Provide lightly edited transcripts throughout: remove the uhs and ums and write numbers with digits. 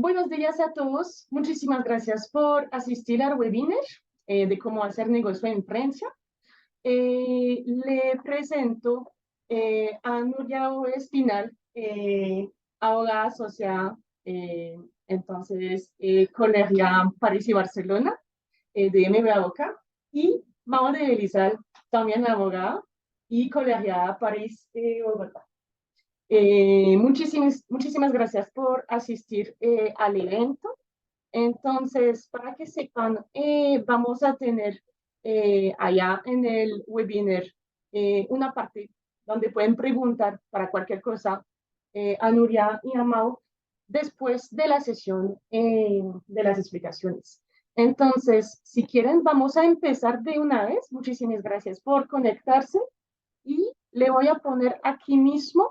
Buenos días a todos. Muchísimas gracias por asistir al webinar de cómo hacer negocio en Francia. Le presento a Nuria Espinal, abogada asociada, Colegio París y Barcelona, de MBA Boca, y Mao de Belizal, también abogada y colegiada París, Bogotá. Muchísimas gracias por asistir al evento. Entonces, para que sepan, vamos a tener allá en el webinar una parte donde pueden preguntar para cualquier cosa a Nuria y a Mau después de la sesión de las explicaciones. Entonces, si quieren, vamos a empezar de una vez. Muchísimas gracias por conectarse y le voy a poner aquí mismo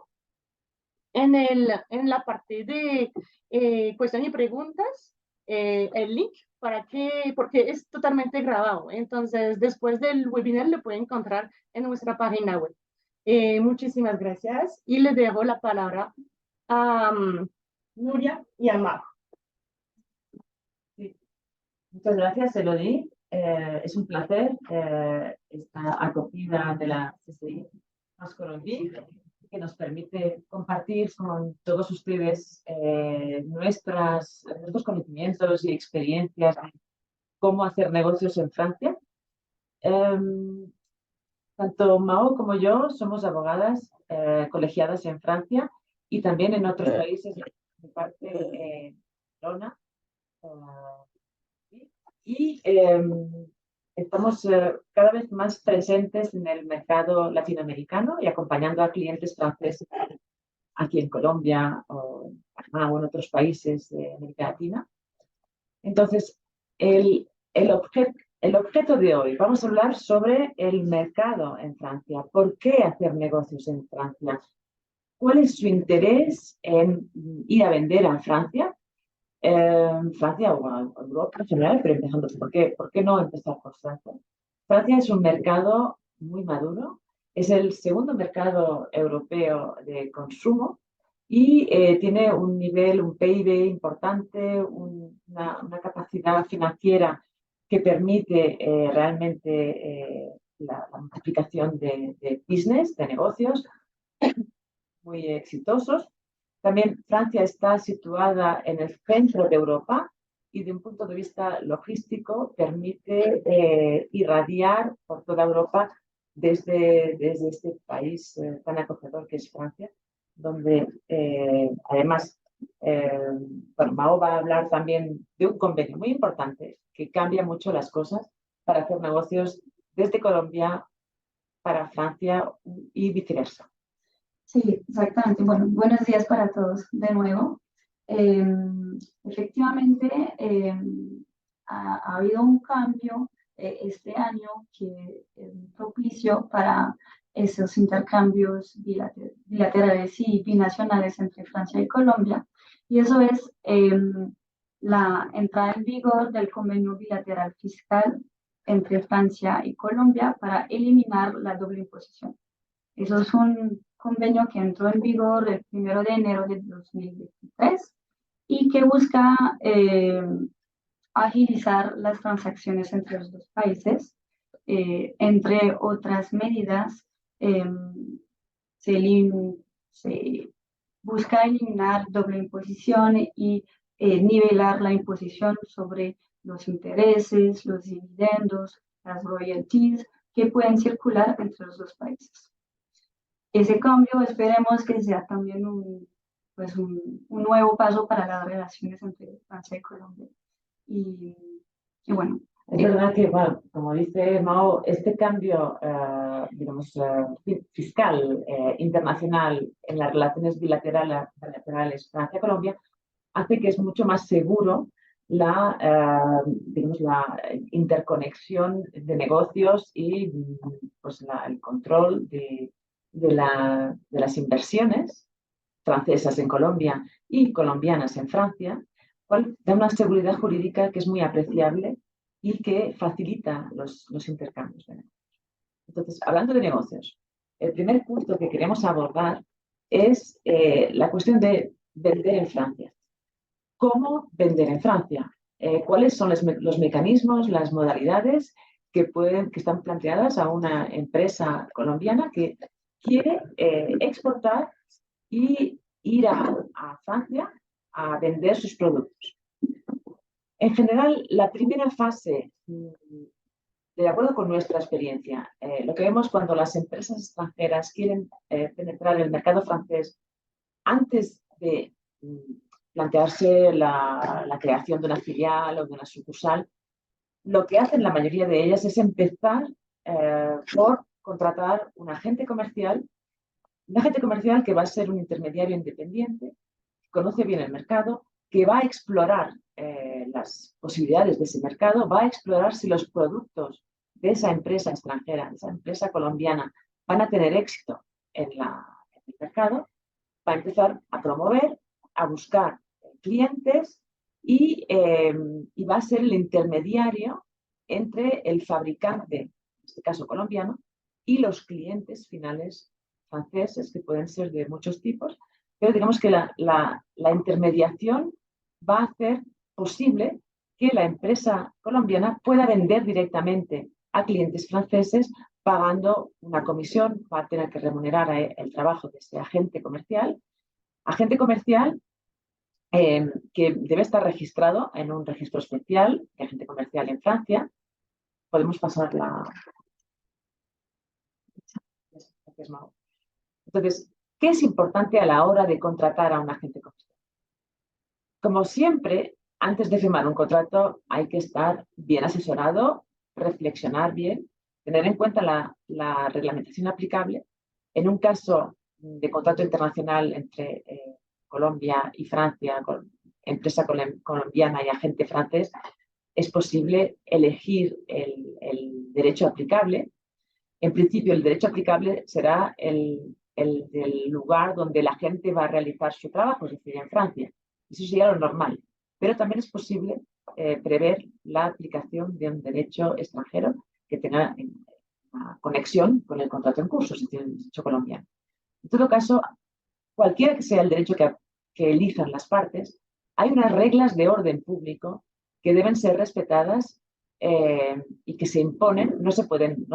en la parte de cuestiones y preguntas, el link porque es totalmente grabado. Entonces, después del webinar lo pueden encontrar en nuestra página web. Muchísimas gracias y le dejo la palabra a Nuria y a Mar. Sí. Muchas gracias, Elodie. Es un placer esta acogida de la CCI Mascolombi, que nos permite compartir con todos ustedes nuestros conocimientos y experiencias de cómo hacer negocios en Francia. Tanto Mao como yo somos abogadas colegiadas en Francia y también en otros países, de parte Barcelona. Y estamos cada vez más presentes en el mercado latinoamericano y acompañando a clientes franceses aquí en Colombia o en Panamá o en otros países de América Latina. Entonces, el objeto de hoy, vamos a hablar sobre el mercado en Francia. ¿Por qué hacer negocios en Francia? ¿Cuál es su interés en ir a vender a Francia? Francia o a Europa en general, pero empezando, ¿por qué no empezar por Francia? Francia es un mercado muy maduro, es el segundo mercado europeo de consumo y tiene un nivel, un PIB importante, una capacidad financiera que permite realmente la multiplicación de business, de negocios muy exitosos. También Francia está situada en el centro de Europa y de un punto de vista logístico permite irradiar por toda Europa desde este país tan acogedor que es Francia, donde además, bueno, Mao va a hablar también de un convenio muy importante que cambia mucho las cosas para hacer negocios desde Colombia para Francia y viceversa. Sí, exactamente. Bueno, buenos días para todos de nuevo. Efectivamente, ha habido un cambio este año que es propicio para esos intercambios bilaterales y binacionales entre Francia y Colombia, y eso es la entrada en vigor del convenio bilateral fiscal entre Francia y Colombia para eliminar la doble imposición. Eso es un convenio que entró en vigor el 1 de enero de 2023 y que busca agilizar las transacciones entre los dos países. Entre otras medidas, se busca eliminar doble imposición y nivelar la imposición sobre los intereses, los dividendos, las royalties que pueden circular entre los dos países. Ese cambio esperemos que sea también un nuevo paso para las relaciones entre Francia y Colombia. Y bueno. Es verdad que, bueno, como dice Mao, este cambio, digamos, fiscal internacional en las relaciones bilaterales Francia-Colombia hace que es mucho más seguro digamos, la interconexión de negocios y pues, el control de las inversiones francesas en Colombia y colombianas en Francia, cual da una seguridad jurídica que es muy apreciable y que facilita los intercambios de negocios. Entonces, hablando de negocios, el primer punto que queremos abordar es la cuestión de vender en Francia. cómo vender en Francia, cuáles son los mecanismos, las modalidades que están planteadas a una empresa colombiana que quiere exportar y ir a Francia a vender sus productos. En general, la primera fase, de acuerdo con nuestra experiencia, lo que vemos cuando las empresas extranjeras quieren penetrar el mercado francés antes de plantearse la creación de una filial o de una sucursal, lo que hacen la mayoría de ellas es empezar por contratar un agente comercial que va a ser un intermediario independiente, que conoce bien el mercado, que va a explorar las posibilidades de ese mercado, va a explorar si los productos de esa empresa extranjera, de esa empresa colombiana, van a tener éxito en el mercado, va a empezar a promover, a buscar clientes y va a ser el intermediario entre el fabricante, en este caso colombiano, y los clientes finales franceses, que pueden ser de muchos tipos, pero digamos que la intermediación va a hacer posible que la empresa colombiana pueda vender directamente a clientes franceses pagando una comisión, va a tener que remunerar el trabajo de ese agente comercial que debe estar registrado en un registro especial de agente comercial en Francia. Podemos pasar la... Entonces, ¿qué es importante a la hora de contratar a un agente comercial? Como siempre, antes de firmar un contrato hay que estar bien asesorado, reflexionar bien, tener en cuenta la reglamentación aplicable. En un caso de contrato internacional entre Colombia y Francia, con empresa colombiana y agente francés, es posible elegir el derecho aplicable. En principio, el derecho aplicable será el del lugar donde la gente va a realizar su trabajo, es decir, en Francia. Eso sería lo normal. Pero también es posible prever la aplicación de un derecho extranjero que tenga una conexión con el contrato en curso, es decir, el derecho colombiano. En todo caso, cualquiera que sea el derecho que elijan las partes, hay unas reglas de orden público que deben ser respetadas y que se imponen, no se pueden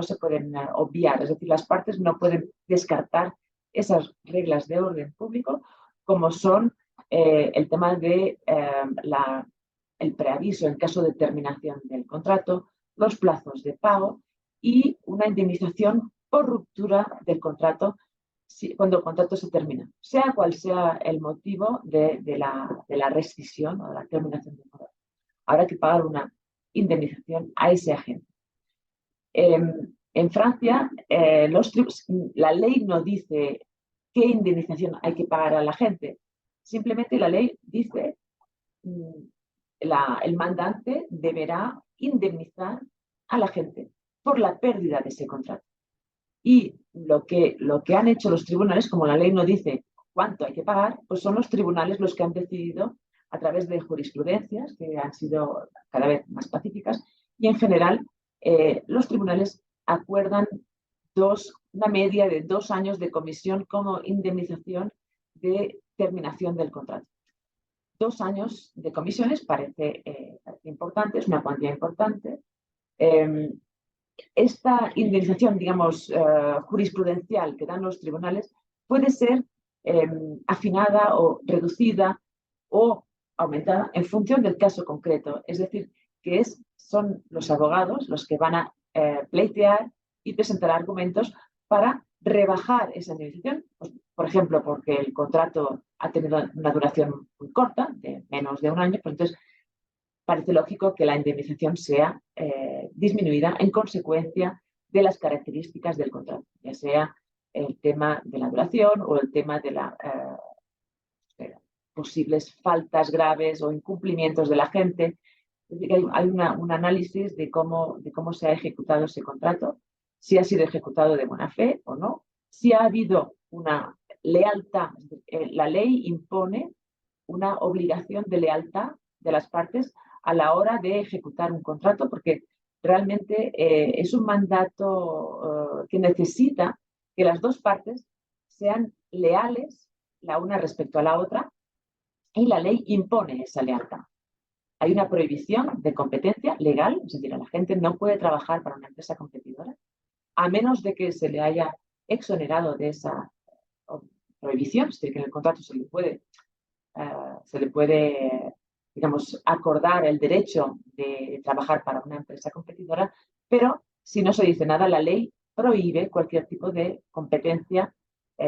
obviar, es decir, las partes no pueden descartar esas reglas de orden público, como son el tema de el preaviso en caso de terminación del contrato, los plazos de pago y una indemnización por ruptura del contrato cuando el contrato se termina, sea cual sea el motivo de la rescisión o de la terminación del contrato. Habrá que pagar una indemnización a ese agente. En Francia, la ley no dice qué indemnización hay que pagar a la gente. Simplemente la ley dice el mandante deberá indemnizar a la gente por la pérdida de ese contrato. Y lo que han hecho los tribunales, como la ley no dice cuánto hay que pagar, pues son los tribunales los que han decidido a través de jurisprudencias que han sido cada vez más pacíficas y en general los tribunales acuerdan una media de 2 años de comisión como indemnización de terminación del contrato. 2 años de comisiones parece importante, es una cuantía importante. Esta indemnización, digamos, jurisprudencial que dan los tribunales puede ser afinada o reducida o aumentada en función del caso concreto. Es decir, que son los abogados los que van a pleitear y presentar argumentos para rebajar esa indemnización, pues, por ejemplo, porque el contrato ha tenido una duración muy corta, de menos de 1 año, pues entonces parece lógico que la indemnización sea disminuida en consecuencia de las características del contrato, ya sea el tema de la duración o el tema de las posibles faltas graves o incumplimientos de la gente. Es decir, hay un análisis de cómo se ha ejecutado ese contrato, si ha sido ejecutado de buena fe o no, si ha habido una lealtad. La ley impone una obligación de lealtad de las partes a la hora de ejecutar un contrato, porque realmente es un mandato que necesita que las dos partes sean leales la una respecto a la otra y la ley impone esa lealtad. Hay una prohibición de competencia legal, es decir, la gente no puede trabajar para una empresa competidora, a menos de que se le haya exonerado de esa prohibición, es decir, que en el contrato se le puede, digamos, acordar el derecho de trabajar para una empresa competidora, pero si no se dice nada, la ley prohíbe cualquier tipo de competencia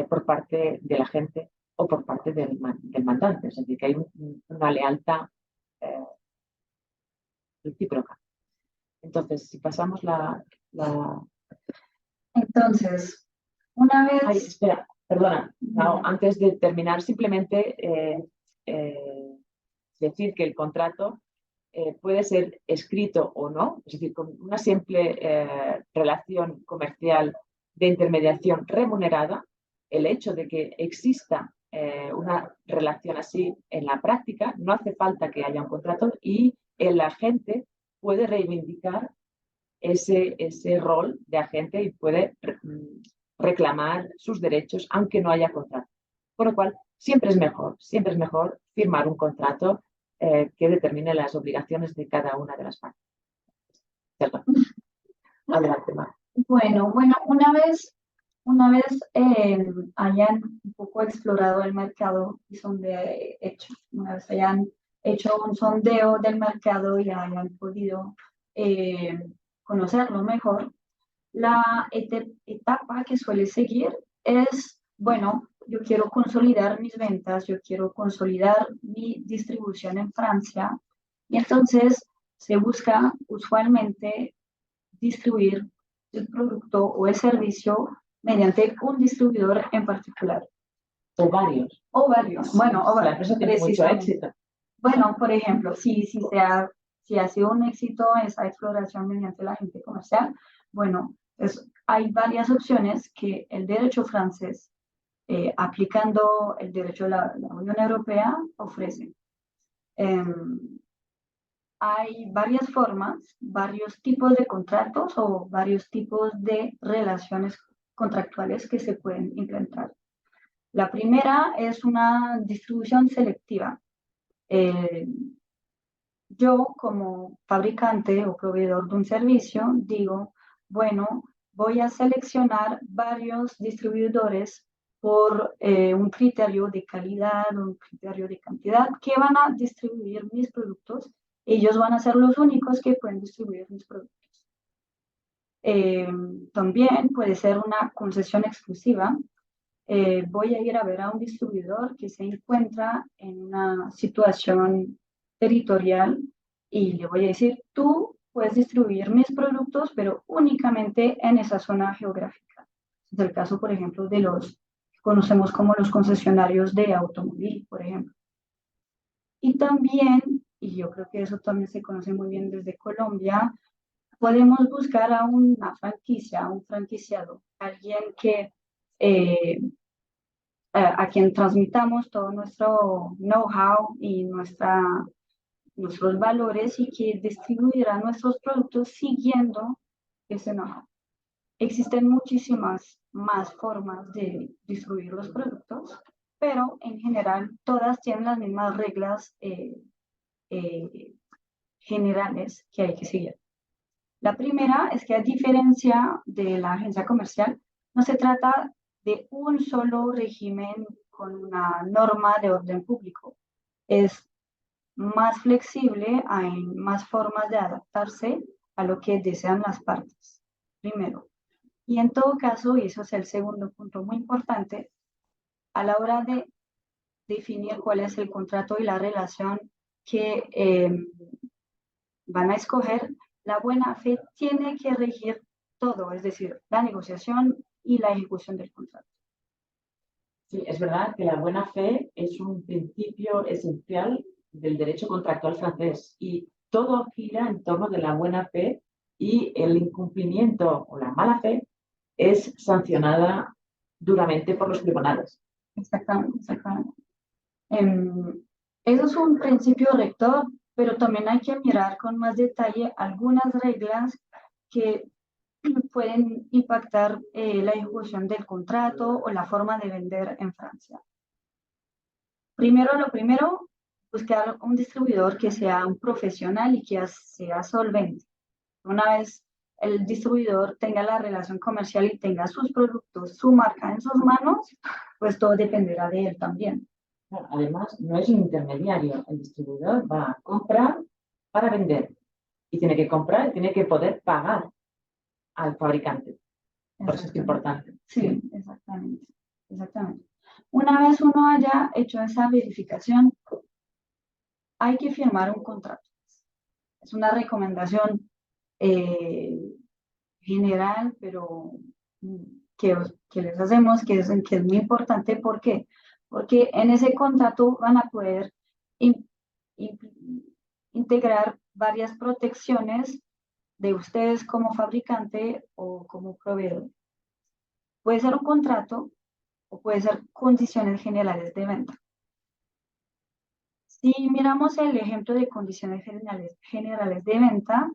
por parte del agente o por parte del mandante. Es decir, que hay una lealtad recíproca. Entonces, si pasamos Entonces, una Ay, vez... espera, perdona. No, antes de terminar, simplemente decir que el contrato puede ser escrito o no, es decir, con una simple relación comercial de intermediación remunerada, el hecho de que exista una relación así en la práctica, no hace falta que haya un contrato y el agente puede reivindicar ese rol de agente y puede reclamar sus derechos aunque no haya contrato. Por lo cual, siempre es mejor firmar un contrato que determine las obligaciones de cada una de las partes. ¿Cierto? Adelante, Mar. Bueno, una vez hayan un poco explorado el mercado y una vez hayan hecho un sondeo del mercado y hayan podido conocerlo mejor, la etapa que suele seguir es, bueno, yo quiero consolidar mis ventas, yo quiero consolidar mi distribución en Francia, y entonces se busca usualmente distribuir el producto o el servicio mediante un distribuidor en particular. O varios. O varios. Bueno, o la empresa tiene mucho éxito. Bueno, por ejemplo, si ha sido un éxito esa exploración mediante la agente comercial, bueno, pues hay varias opciones que el derecho francés, aplicando el derecho de la Unión Europea, ofrece. Hay varias formas, varios tipos de contratos o varios tipos de relaciones contractuales que se pueden implementar. La primera es una distribución selectiva. Yo como fabricante o proveedor de un servicio digo, bueno, voy a seleccionar varios distribuidores por un criterio de calidad, un criterio de cantidad, que van a distribuir mis productos. Ellos van a ser los únicos que pueden distribuir mis productos. También puede ser una concesión exclusiva. Voy a ir a ver a un distribuidor que se encuentra en una situación territorial y le voy a decir, tú puedes distribuir mis productos, pero únicamente en esa zona geográfica. Es el caso, por ejemplo, de los que conocemos como los concesionarios de automóvil, por ejemplo. Y también, y yo creo que eso también se conoce muy bien desde Colombia, podemos buscar a una franquicia, a un franquiciado, alguien que a quien transmitamos todo nuestro know-how y nuestros valores y que distribuirá nuestros productos siguiendo ese know-how. Existen muchísimas más formas de distribuir los productos, pero en general todas tienen las mismas reglas generales que hay que seguir. La primera es que a diferencia de la agencia comercial, no se trata de un solo régimen con una norma de orden público. Es más flexible, hay más formas de adaptarse a lo que desean las partes. Primero. Y en todo caso, y eso es el segundo punto muy importante, a la hora de definir cuál es el contrato y la relación que van a escoger, la buena fe tiene que regir todo, es decir, la negociación y la ejecución del contrato. Sí, es verdad que la buena fe es un principio esencial del derecho contractual francés y todo gira en torno de la buena fe y el incumplimiento o la mala fe es sancionada duramente por los tribunales. Exactamente, exactamente. Eso es un principio rector, pero también hay que mirar con más detalle algunas reglas que pueden impactar la ejecución del contrato o la forma de vender en Francia. Primero, lo primero, buscar un distribuidor que sea un profesional y que sea solvente. Una vez el distribuidor tenga la relación comercial y tenga sus productos, su marca en sus manos, pues todo dependerá de él también. Además, no es un intermediario. El distribuidor va a comprar para vender. Y tiene que comprar y tiene que poder pagar al fabricante. Por eso es importante. Sí, exactamente. Exactamente. Una vez uno haya hecho esa verificación, hay que firmar un contrato. Es una recomendación general, pero que les hacemos, que es muy importante. ¿Por qué? Porque en ese contrato van a poder integrar varias protecciones de ustedes como fabricante o como proveedor. Puede ser un contrato o puede ser condiciones generales de venta. Si miramos el ejemplo de condiciones generales de venta,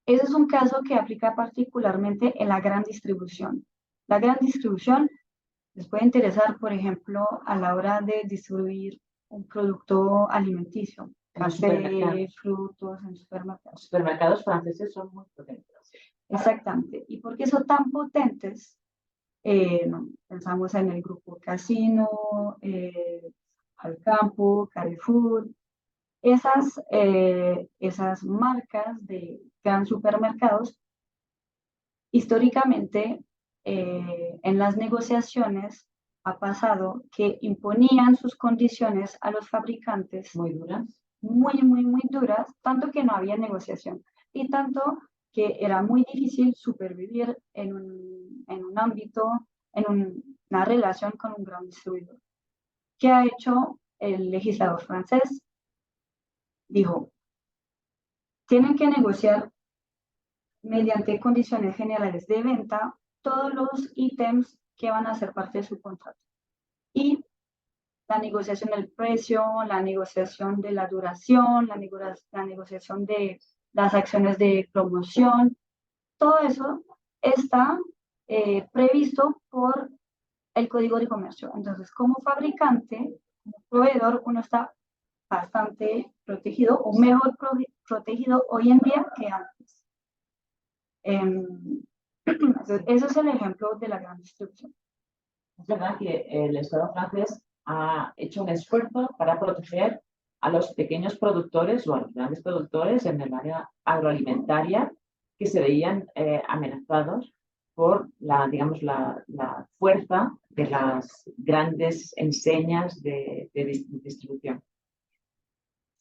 ese es un caso que aplica particularmente en la gran distribución. La gran distribución les puede interesar, por ejemplo, a la hora de distribuir un producto alimenticio, café, frutos en supermercados. Los supermercados franceses son muy potentes. Exactamente. ¿Y por qué son tan potentes? Pensamos en el grupo Casino, Alcampo, Carrefour. Esas marcas de gran supermercados, históricamente en las negociaciones ha pasado que imponían sus condiciones a los fabricantes muy duras, muy duras, tanto que no había negociación y tanto que era muy difícil supervivir en un ámbito, una relación con un gran distribuidor. ¿Qué ha hecho el legislador francés? Dijo, tienen que negociar mediante condiciones generales de venta todos los ítems que van a ser parte de su contrato. Y la negociación del precio, la negociación de la duración, la negociación de las acciones de promoción, todo eso está previsto por el Código de Comercio. Entonces, como fabricante, como proveedor, uno está bastante protegido o mejor protegido hoy en día que antes. Ese es el ejemplo de la gran distribución. Es verdad que el Estado francés ha hecho un esfuerzo para proteger a los pequeños productores o a los grandes productores en el área agroalimentaria que se veían amenazados por digamos, la fuerza de las grandes enseñas de distribución.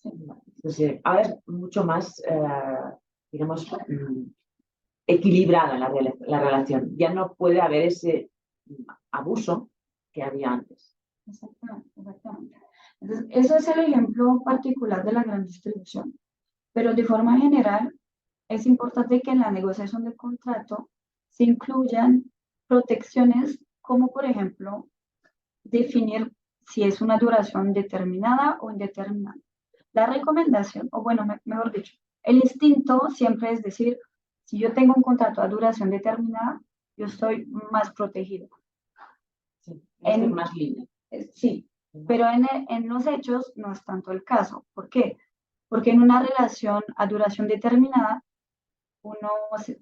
Entonces, ahora es mucho más, digamos, equilibrada la relación. Ya no puede haber ese abuso que había antes. Exactamente. Entonces, ese es el ejemplo particular de la gran distribución. Pero de forma general, es importante que en la negociación del contrato se incluyan protecciones como, por ejemplo, definir si es una duración determinada o indeterminada. La recomendación, o bueno, mejor dicho, el instinto siempre es decir, si yo tengo un contrato a duración determinada, yo estoy más protegido. Sí, es más libre. Sí, pero en los hechos no es tanto el caso. ¿Por qué? Porque en una relación a duración determinada, uno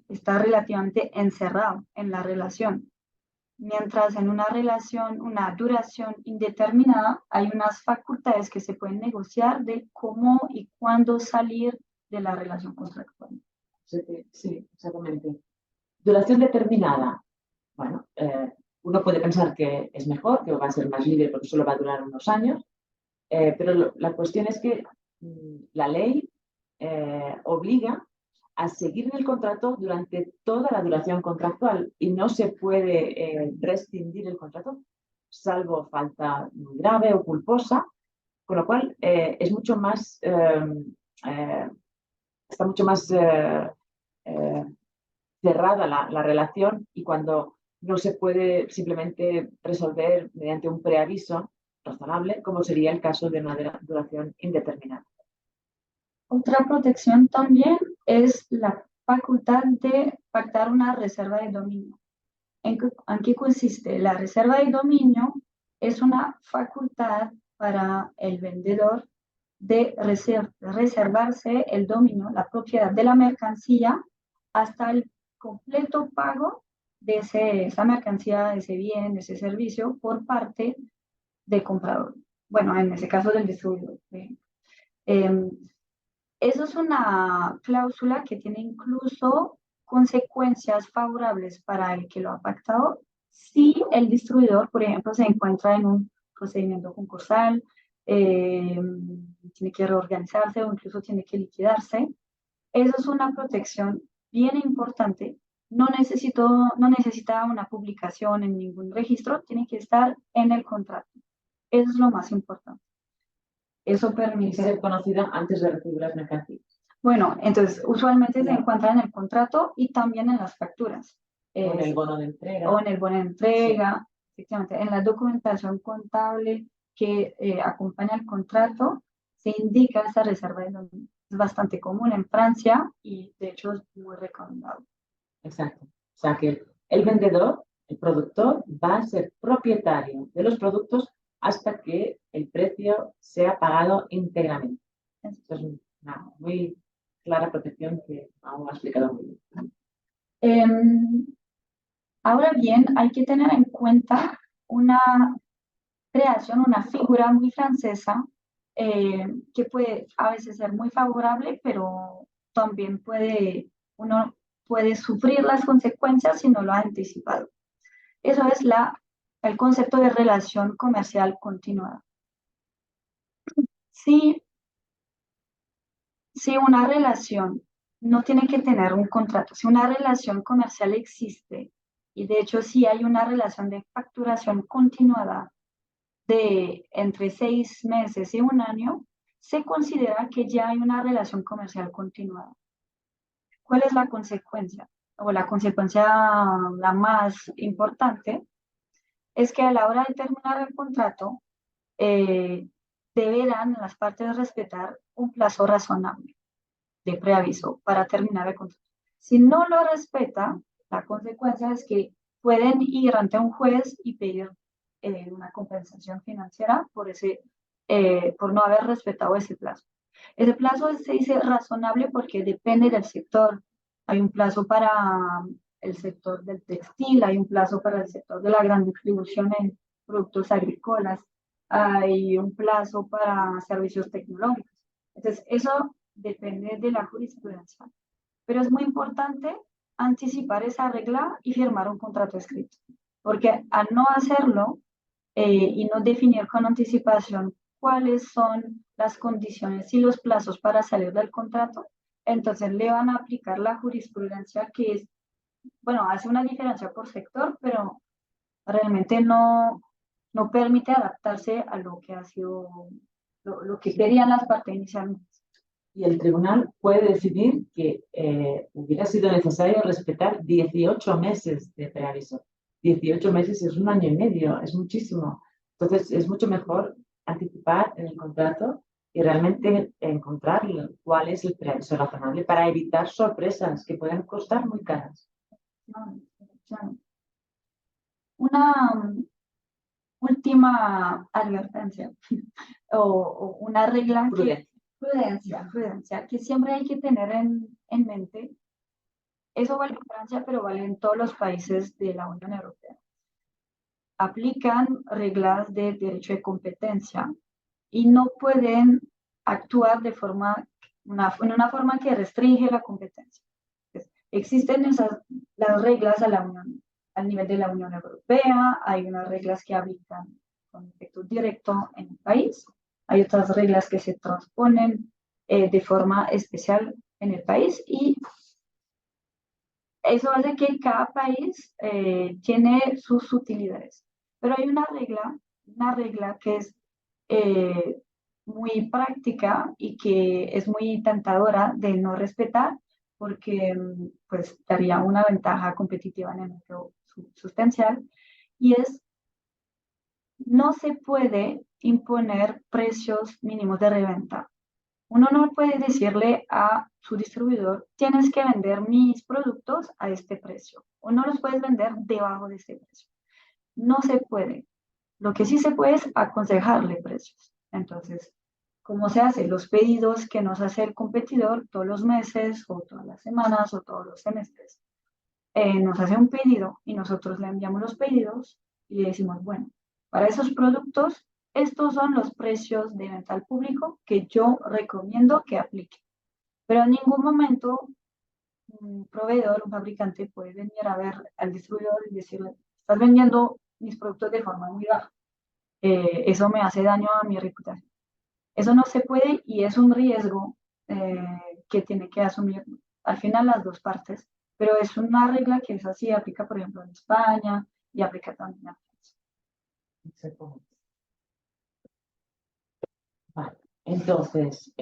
está relativamente encerrado en la relación. Mientras en una relación, una duración indeterminada, hay unas facultades que se pueden negociar de cómo y cuándo salir de la relación contractual. Sí, exactamente. Duración determinada. Bueno, uno puede pensar que es mejor, que va a ser más libre porque solo va a durar unos años, pero la cuestión es que la ley obliga a seguir en el contrato durante toda la duración contractual y no se puede rescindir el contrato salvo falta muy grave o culposa, con lo cual es mucho más, está mucho más cerrada la relación y cuando no se puede simplemente resolver mediante un preaviso razonable, como sería el caso de una duración indeterminada. Otra protección también es la facultad de pactar una reserva de dominio. ¿En qué consiste? La reserva de dominio es una facultad para el vendedor de reservarse el dominio, la propiedad de la mercancía hasta el completo pago de esa mercancía, de ese bien, de ese servicio por parte del comprador. Bueno, en ese caso del distribuidor. Eso es una cláusula que tiene incluso consecuencias favorables para el que lo ha pactado si el distribuidor, por ejemplo, se encuentra en un procedimiento concursal, tiene que reorganizarse o incluso tiene que liquidarse. Eso es una protección bien importante. No necesita una publicación en ningún registro, tiene que estar en el contrato. Eso es lo más importante. Eso permite ser conocida antes de recibir las mercancías. Bueno, entonces usualmente se encuentra en el contrato y también en las facturas. O en el bono de entrega. O en el bono de entrega, sí. Efectivamente. En la documentación contable que acompaña el contrato se indica esa reserva de dominio. Es bastante común en Francia y de hecho es muy recomendable. Exacto. O sea que el vendedor, el productor, va a ser propietario de los productos hasta que el precio sea pagado íntegramente. Esto es una muy clara protección que aún ha explicado muy bien. Ahora bien, hay que tener en cuenta una creación, una figura muy francesa que puede a veces ser muy favorable, pero también uno puede sufrir las consecuencias si no lo ha anticipado. Eso es el concepto de relación comercial continuada. Si una relación no tiene que tener un contrato, si una relación comercial existe, y de hecho si hay una relación de facturación continuada de entre 6 meses y 1 año, se considera que ya hay una relación comercial continuada. ¿Cuál es la consecuencia? O la consecuencia la más importante es que a la hora de terminar el contrato, deberán las partes respetar un plazo razonable de preaviso para terminar el contrato. Si no lo respeta, la consecuencia es que pueden ir ante un juez y pedir una compensación financiera por no haber respetado ese plazo. Ese plazo se dice razonable porque depende del sector. Hay un plazo para el sector del textil, hay un plazo para el sector de la gran distribución en productos agrícolas, hay un plazo para servicios tecnológicos. Entonces, eso depende de la jurisprudencia. Pero es muy importante anticipar esa regla y firmar un contrato escrito, porque al no hacerlo y no definir con anticipación cuáles son las condiciones y los plazos para salir del contrato, entonces le van a aplicar la jurisprudencia que es, bueno, hace una diferencia por sector, pero realmente no permite adaptarse a lo que ha sido, lo que querían las partes inicialmente. Y el tribunal puede decidir que hubiera sido necesario respetar 18 meses de preaviso. 18 meses es 1 año y medio, es muchísimo. Entonces, es mucho mejor anticipar en el contrato y realmente encontrar cuál es el preaviso razonable para evitar sorpresas que pueden costar muy caras. Una última advertencia o una regla prudencia, que siempre hay que tener en mente. Eso vale en Francia, pero vale en todos los países de la Unión Europea. Aplican reglas de derecho de competencia y no pueden actuar en una forma que restringe la competencia. Entonces, existen las reglas al nivel de la Unión Europea, hay unas reglas que aplican con efecto directo en el país, hay otras reglas que se transponen de forma especial en el país y eso hace que cada país tiene sus utilidades. Pero hay una regla que es muy práctica y que es muy tentadora de no respetar porque pues daría una ventaja competitiva en el mercado sustancial y es no se puede imponer precios mínimos de reventa. Uno no puede decirle a su distribuidor, tienes que vender mis productos a este precio o no los puedes vender debajo de este precio. No se puede. Lo que sí se puede es aconsejarle precios. Entonces, ¿cómo se hace? Los pedidos que nos hace el competidor todos los meses o todas las semanas o todos los semestres. Nos hace un pedido y nosotros le enviamos los pedidos y le decimos, bueno, para esos productos, estos son los precios de venta al público que yo recomiendo que aplique. Pero en ningún momento un proveedor, un fabricante puede venir a ver al distribuidor y decirle, estás vendiendo mis productos de forma muy baja. Eso me hace daño a mi reputación. Eso no se puede y es un riesgo que tiene que asumir al final las dos partes, pero es una regla que es así, aplica por ejemplo en España y aplica también en Francia. Exactamente. Vale. Entonces,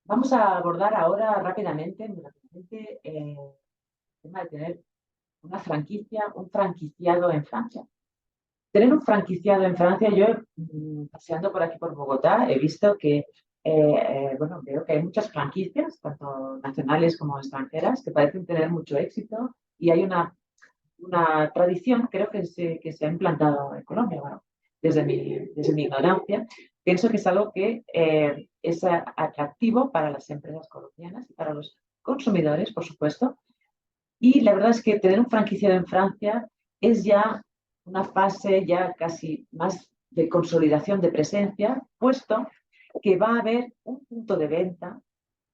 vamos a abordar ahora rápidamente el tema de tener una franquicia, un franquiciado en Francia. Tener un franquiciado en Francia, yo paseando por aquí por Bogotá, he visto que, bueno, veo que hay muchas franquicias, tanto nacionales como extranjeras, que parecen tener mucho éxito y hay una tradición, creo que se ha implantado en Colombia, bueno, desde mi ignorancia, pienso que es algo que es atractivo para las empresas colombianas y para los consumidores, por supuesto. Y la verdad es que tener un franquiciado en Francia es ya una fase ya casi más de consolidación de presencia, puesto que va a haber un punto de venta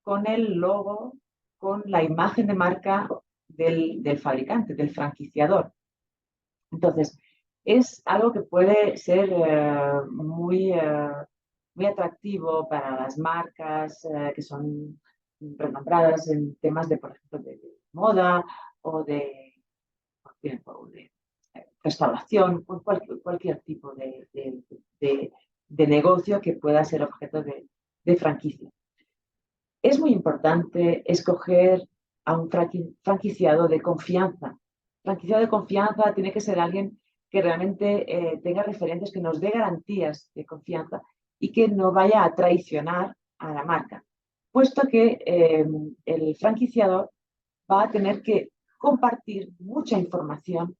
con el logo, con la imagen de marca del fabricante, del franquiciador. Entonces, es algo que puede ser muy atractivo para las marcas que son renombradas en temas de, por ejemplo, de moda o de restauración, cualquier tipo de negocio que pueda ser objeto de franquicia. Es muy importante escoger a un franquiciado de confianza. Franquiciado de confianza tiene que ser alguien que realmente tenga referentes, que nos dé garantías de confianza y que no vaya a traicionar a la marca, puesto que el franquiciador va a tener que compartir mucha información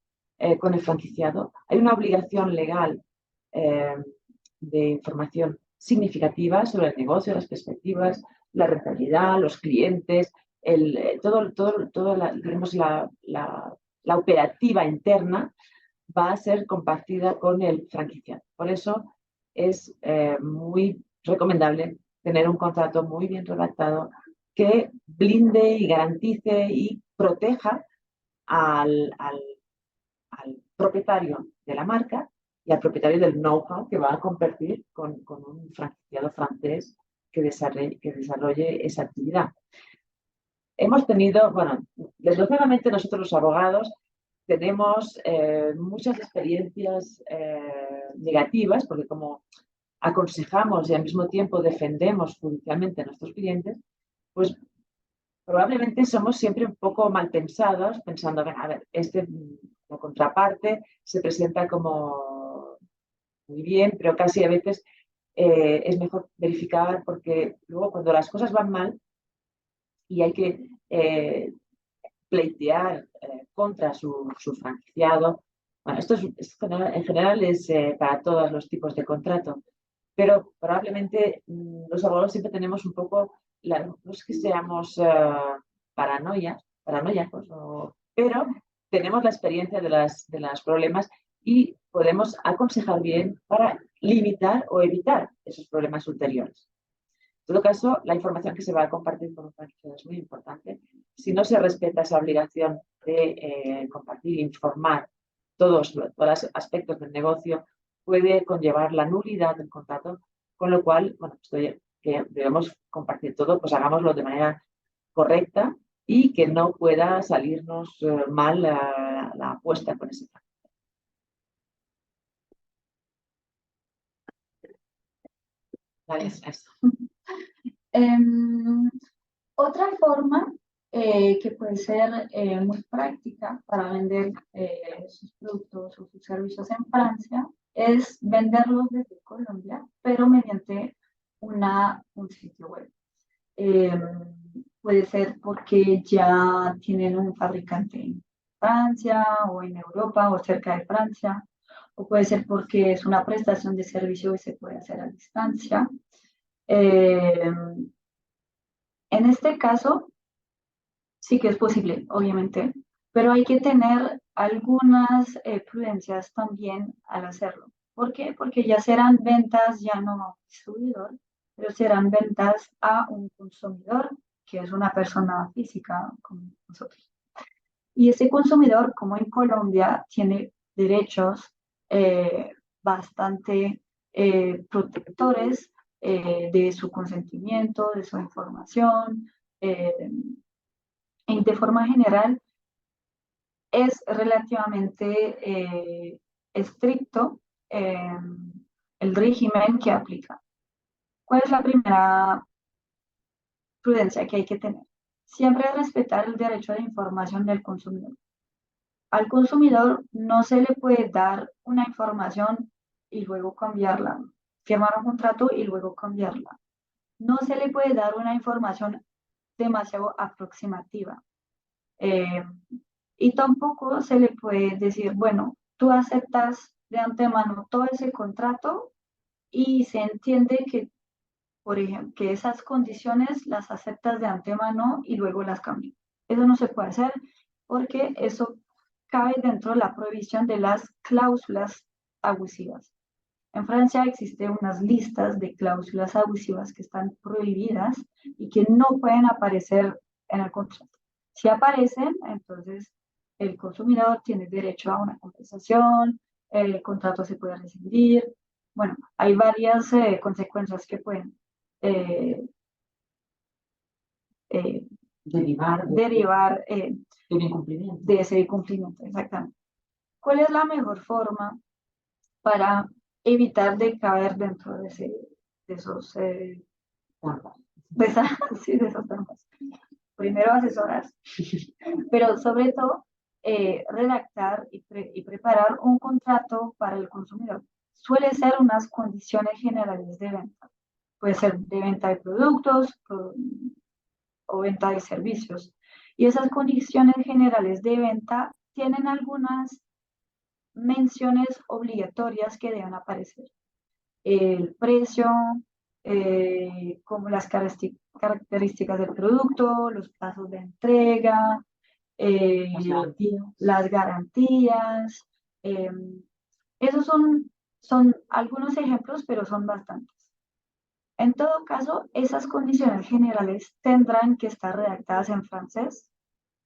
con el franquiciado. Hay una obligación legal de información significativa sobre el negocio, las perspectivas, la rentabilidad, los clientes, toda la operativa interna va a ser compartida con el franquiciado. Por eso es muy recomendable tener un contrato muy bien redactado que blinde y garantice y proteja al propietario de la marca y al propietario del know-how que va a compartir con un franquiciado francés que desarrolle esa actividad. Hemos tenido, bueno, desgraciadamente nosotros los abogados tenemos muchas experiencias negativas, porque como aconsejamos y al mismo tiempo defendemos judicialmente a nuestros clientes, pues probablemente somos siempre un poco mal pensados, pensando, a ver, la contraparte se presenta como muy bien, pero casi a veces es mejor verificar, porque luego cuando las cosas van mal y hay que pleitear contra su franquiciado, bueno, esto en general es para todos los tipos de contrato, pero probablemente los abogados siempre tenemos un poco, no es que seamos paranoiacos, pero tenemos la experiencia de los problemas y podemos aconsejar bien para limitar o evitar esos problemas ulteriores. En todo caso, la información que se va a compartir con un franquiciado es muy importante. Si no se respeta esa obligación de compartir e informar todos los aspectos del negocio, puede conllevar la nulidad del contrato, con lo cual, bueno, que debemos compartir todo, pues hagámoslo de manera correcta y que no pueda salirnos mal la apuesta con ese franquiciado. Vale, eso. Otra forma que puede ser muy práctica para vender sus productos o sus servicios en Francia es venderlos desde Colombia, pero mediante un sitio web. Puede ser porque ya tienen un fabricante Francia o en Europa o cerca de Francia, o puede ser porque es una prestación de servicio y se puede hacer a distancia. Eh, en este caso, sí que es posible, obviamente, pero hay que tener algunas prudencias también al hacerlo. ¿Por qué? Porque ya serán ventas ya no a un distribuidor, pero serán ventas a un consumidor, que es una persona física como nosotros. Y ese consumidor, como en Colombia, tiene derechos bastante protectores de su consentimiento, de su información. eh, y de forma general, es relativamente estricto eh, el régimen que aplica. ¿Cuál es la primera prudencia que hay que tener? Siempre respetar el derecho de información del consumidor. Al consumidor no se le puede dar una información y luego cambiarla, firmar un contrato y luego cambiarla. No se le puede dar una información demasiado aproximativa. Eh, y tampoco se le puede decir, bueno, tú aceptas de antemano todo ese contrato y se entiende que, por ejemplo, que esas condiciones las aceptas de antemano y luego las cambias. Eso no se puede hacer porque eso cabe dentro de la prohibición de las cláusulas abusivas. En Francia existen unas listas de cláusulas abusivas que están prohibidas y que no pueden aparecer en el contrato. Si aparecen, entonces el consumidor tiene derecho a una compensación, el contrato se puede rescindir. Bueno, hay varias consecuencias que pueden eh, eh, derivar de ese incumplimiento. Exactamente. ¿Cuál es la mejor forma para evitar de caer dentro de, de esos sí, de esas trampas? Primero asesorar, pero sobre todo redactar y preparar un contrato para el consumidor. Suele ser unas condiciones generales de venta. Puede ser de venta de productos o venta de servicios. Y esas condiciones generales de venta tienen algunas menciones obligatorias que deben aparecer. El precio, como las características del producto, los plazos de entrega, las garantías. eh, esos son algunos ejemplos, pero son bastantes. En todo caso, esas condiciones generales tendrán que estar redactadas en francés,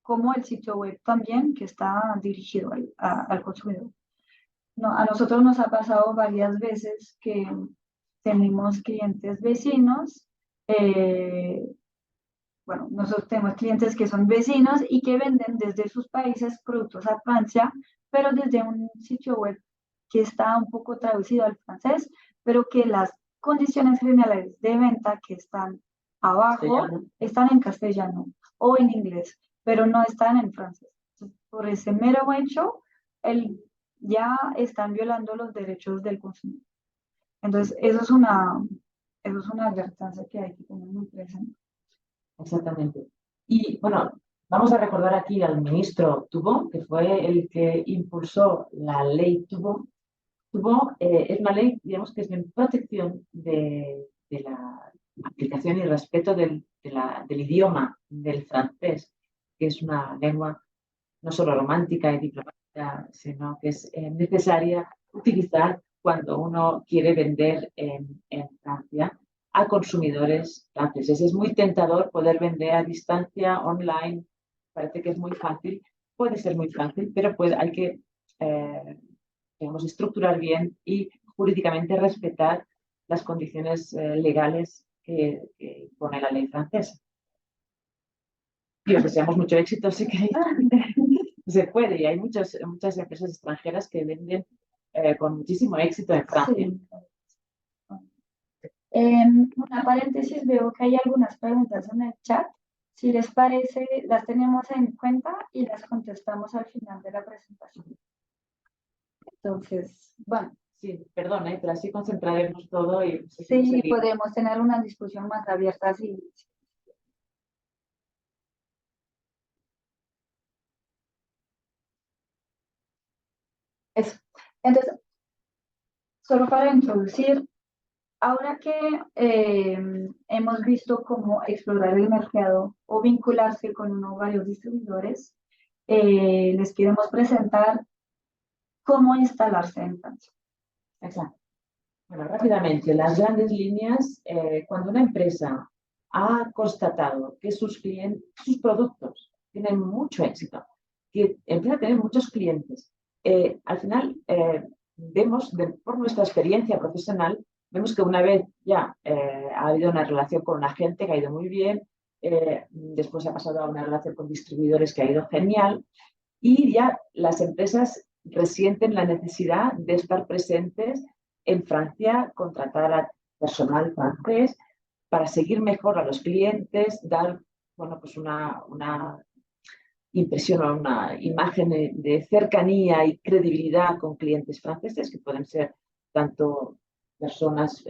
como el sitio web también, que está dirigido al consumidor. No, a nosotros nos ha pasado varias veces que tenemos clientes vecinos, bueno, nosotros tenemos clientes que son vecinos y que venden desde sus países productos a Francia, pero desde un sitio web que está un poco traducido al francés, pero que las condiciones generales de venta que están abajo están en castellano o en inglés, pero no están en francés. Entonces, por ese mero hecho, ya están violando los derechos del consumidor. Entonces, eso es una advertencia que hay que tener muy presente. Exactamente. Y bueno, vamos a recordar aquí al ministro Toubon, que fue el que impulsó la ley Toubon. Toubon es una ley, digamos, que es en protección de la aplicación y respeto del idioma del francés, que es una lengua no solo romántica y diplomática, sino que es necesaria utilizar cuando uno quiere vender en Francia a consumidores franceses. Es muy tentador poder vender a distancia online, parece que es muy fácil, puede ser muy fácil, pero hay que digamos, estructurar bien y jurídicamente respetar las condiciones legales que pone la ley francesa. Y os deseamos mucho éxito si queréis. Se puede, y hay muchas empresas extranjeras que venden con muchísimo éxito en Francia. Sí. Una paréntesis, veo que hay algunas preguntas en el chat. Si les parece, las tenemos en cuenta y las contestamos al final de la presentación. Entonces, bueno. Sí, perdón, pero así concentraremos todo y... Sí, podemos tener una discusión más abierta así. Eso. Entonces, solo para introducir, ahora que hemos visto cómo explorar el mercado o vincularse con uno o varios distribuidores, les queremos presentar cómo instalarse en Francia. Exacto. Bueno, rápidamente, las grandes líneas, cuando una empresa ha constatado que sus productos tienen mucho éxito, que empieza a tener muchos clientes, al final vemos, por nuestra experiencia profesional, vemos que una vez ya ha habido una relación con un agente que ha ido muy bien, después ha pasado a una relación con distribuidores que ha ido genial, y ya las empresas resienten la necesidad de estar presentes en Francia, contratar a personal francés para seguir mejor a los clientes, dar, bueno, pues una impresión o una imagen de cercanía y credibilidad con clientes franceses, que pueden ser tanto personas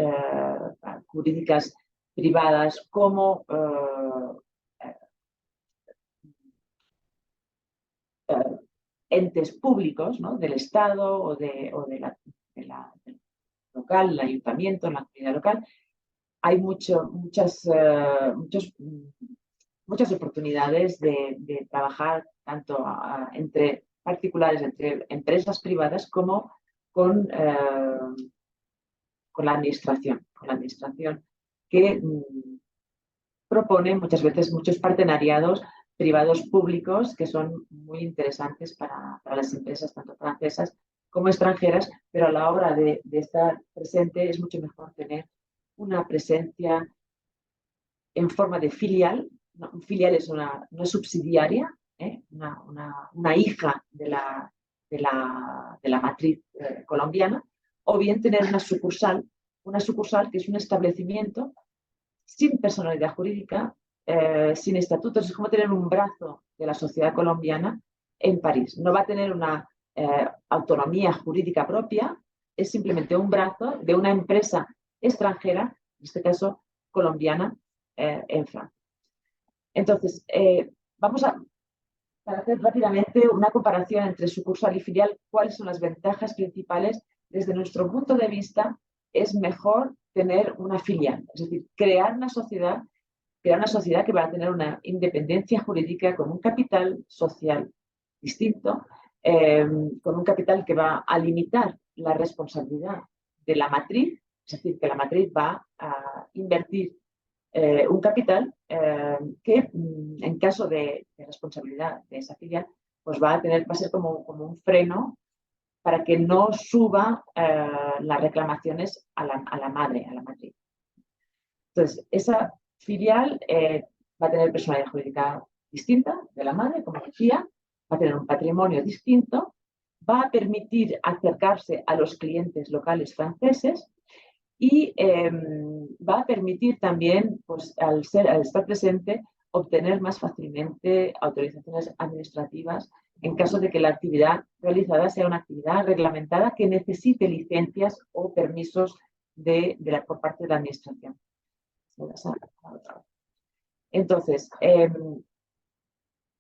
jurídicas privadas como entes públicos, ¿no? Del Estado o del local, el ayuntamiento, la comunidad local. Hay muchas oportunidades de trabajar tanto entre particulares, entre empresas privadas, como con la administración. Con la administración que propone muchas veces muchos partenariados privados públicos que son muy interesantes para las empresas, tanto francesas como extranjeras, pero a la hora de estar presente es mucho mejor tener una presencia en forma de filial. No, un filial es una subsidiaria, una hija de la matriz colombiana, o bien tener una sucursal que es un establecimiento sin personalidad jurídica, sin estatutos. Es como tener un brazo de la sociedad colombiana en París. No va a tener una autonomía jurídica propia, es simplemente un brazo de una empresa extranjera, en este caso colombiana, en Francia. Entonces, vamos a hacer rápidamente una comparación entre sucursal y filial. ¿Cuáles son las ventajas principales? Desde nuestro punto de vista, es mejor tener una filial, es decir, crear una sociedad que va a tener una independencia jurídica con un capital social distinto, con un capital que va a limitar la responsabilidad de la matriz, es decir, que la matriz va a invertir un capital que, en caso de responsabilidad de esa filial, pues va a ser como un freno para que no suba las reclamaciones a la madre, a la matriz. Entonces, esa filial va a tener personalidad jurídica distinta de la madre, como decía, va a tener un patrimonio distinto, va a permitir acercarse a los clientes locales franceses y va a permitir también, pues, al estar presente, obtener más fácilmente autorizaciones administrativas en caso de que la actividad realizada sea una actividad reglamentada que necesite licencias o permisos por parte de la administración. Entonces,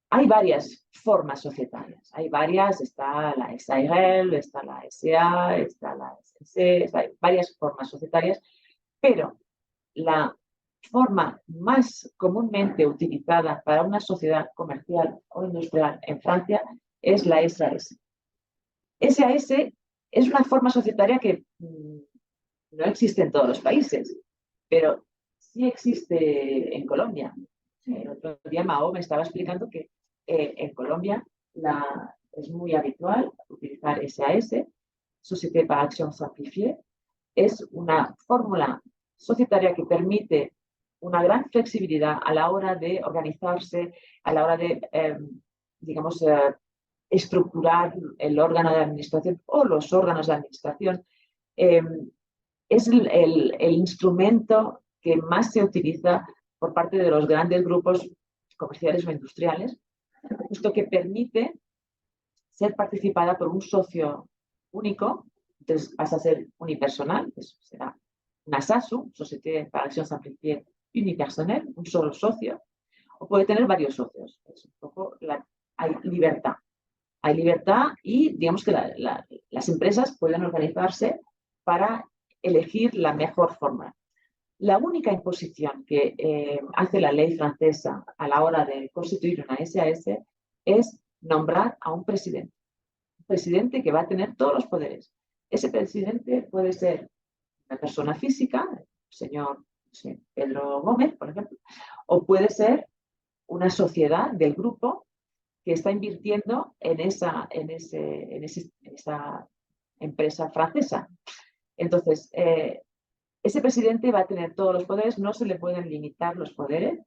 hay varias formas societarias. Hay varias, está la SARL, está la SA, está la SC, hay varias formas societarias, pero la forma más comúnmente utilizada para una sociedad comercial o industrial en Francia es la SAS. SAS es una forma societaria que no existe en todos los países, pero sí existe en Colombia. El otro día Mao me estaba explicando que en Colombia es muy habitual utilizar SAS, Société par Action Simplifiée. Es una fórmula societaria que permite una gran flexibilidad a la hora de organizarse, a la hora de, estructurar el órgano de administración o los órganos de administración. Es el instrumento que más se utiliza por parte de los grandes grupos comerciales o industriales, puesto que permite ser participada por un socio único. Entonces pasa a ser unipersonal, eso será una SASU, Société par Action Simplifiée Unipersonnelle, un solo socio, o puede tener varios socios. Es un poco hay libertad. Hay libertad y digamos que las empresas pueden organizarse para elegir la mejor forma. La única imposición que hace la ley francesa a la hora de constituir una SAS es nombrar a un presidente que va a tener todos los poderes. Ese presidente puede ser una persona física, el señor, no sé, Pedro Gómez, por ejemplo, o puede ser una sociedad del grupo que está invirtiendo en esa empresa francesa. Entonces, ese presidente va a tener todos los poderes, no se le pueden limitar los poderes.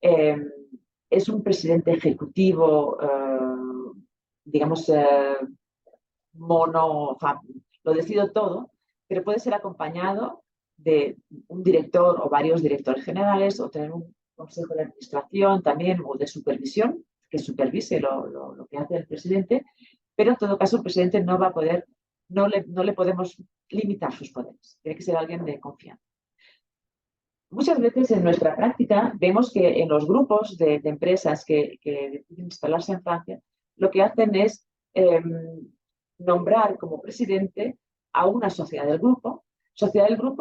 Es un presidente ejecutivo, digamos, lo decido todo, pero puede ser acompañado de un director o varios directores generales o tener un consejo de administración también o de supervisión que supervise lo que hace el presidente, pero en todo caso el presidente no va a poder, no le podemos limitar sus poderes, tiene que ser alguien de confianza. Muchas veces en nuestra práctica vemos que en los grupos de empresas que deciden instalarse en Francia, lo que hacen es nombrar como presidente a una sociedad del grupo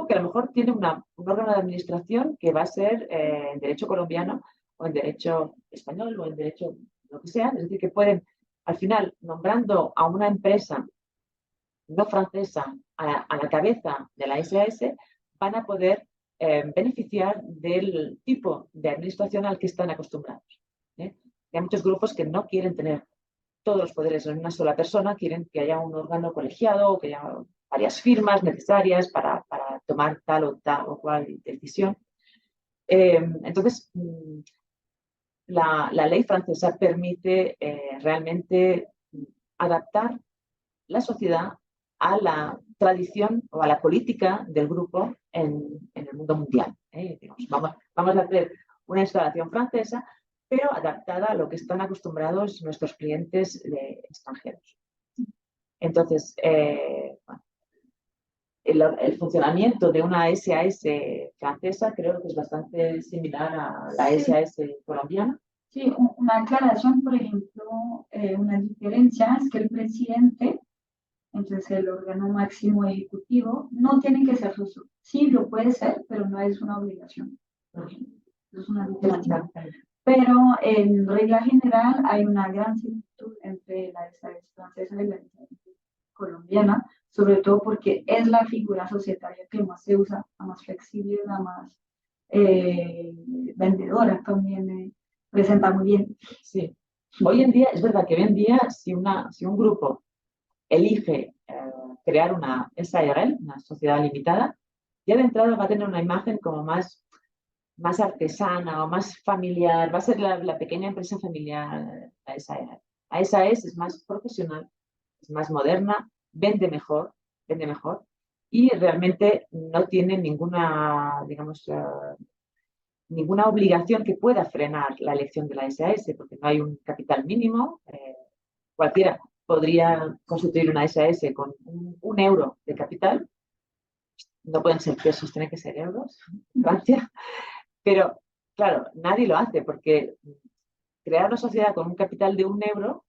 que a lo mejor tiene un órgano de administración que va a ser en derecho colombiano o en derecho español o en derecho lo que sea, es decir, que pueden, al final, nombrando a una empresa no francesa a la cabeza de la SAS, van a poder beneficiar del tipo de administración al que están acostumbrados. Hay muchos grupos que no quieren tener todos los poderes en una sola persona, quieren que haya un órgano colegiado o que haya varias firmas necesarias para tomar tal o cual decisión. Entonces, la ley francesa permite realmente adaptar la sociedad a la tradición o a la política del grupo en el mundo mundial. Digamos, vamos a hacer una instalación francesa, pero adaptada a lo que están acostumbrados nuestros clientes extranjeros. Entonces, el funcionamiento de una SAS francesa creo que es bastante similar a la SAS colombiana. Sí, una aclaración, por ejemplo, una diferencia es que el presidente, entonces el órgano máximo ejecutivo, no tiene que ser ruso. Sí, lo puede ser, pero no es una obligación. Es una diferencia. Pero en regla general hay una gran similitud entre la SAS francesa y la SAS colombiana, sobre todo porque es la figura societaria que más se usa, la más flexible, la más vendedora también. Presenta muy bien. Sí. Hoy en día, es verdad que hoy en día, si un grupo elige crear una SARL, una sociedad limitada, ya de entrada va a tener una imagen como más artesana o más familiar, va a ser la pequeña empresa familiar, la SARL. La SAS es más profesional, es más moderna, vende mejor y realmente no tiene ninguna, digamos, ninguna obligación que pueda frenar la elección de la SAS, porque no hay un capital mínimo. Cualquiera podría constituir una SAS con un euro de capital. No pueden ser pesos, tienen que ser euros, Francia. Pero, claro, nadie lo hace porque crear una sociedad con un capital de 1 euro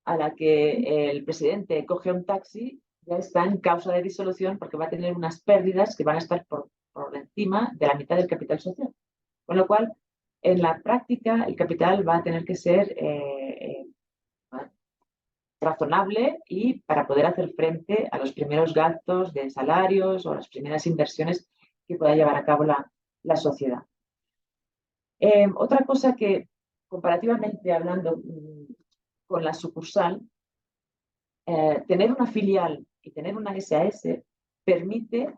a la que el presidente coge un taxi ya está en causa de disolución porque va a tener unas pérdidas que van a estar por encima de la mitad del capital social. Con lo cual, en la práctica, el capital va a tener que ser razonable y para poder hacer frente a los primeros gastos de salarios o las primeras inversiones que pueda llevar a cabo la sociedad. Otra cosa que, comparativamente hablando con la sucursal, tener una filial y tener una SAS permite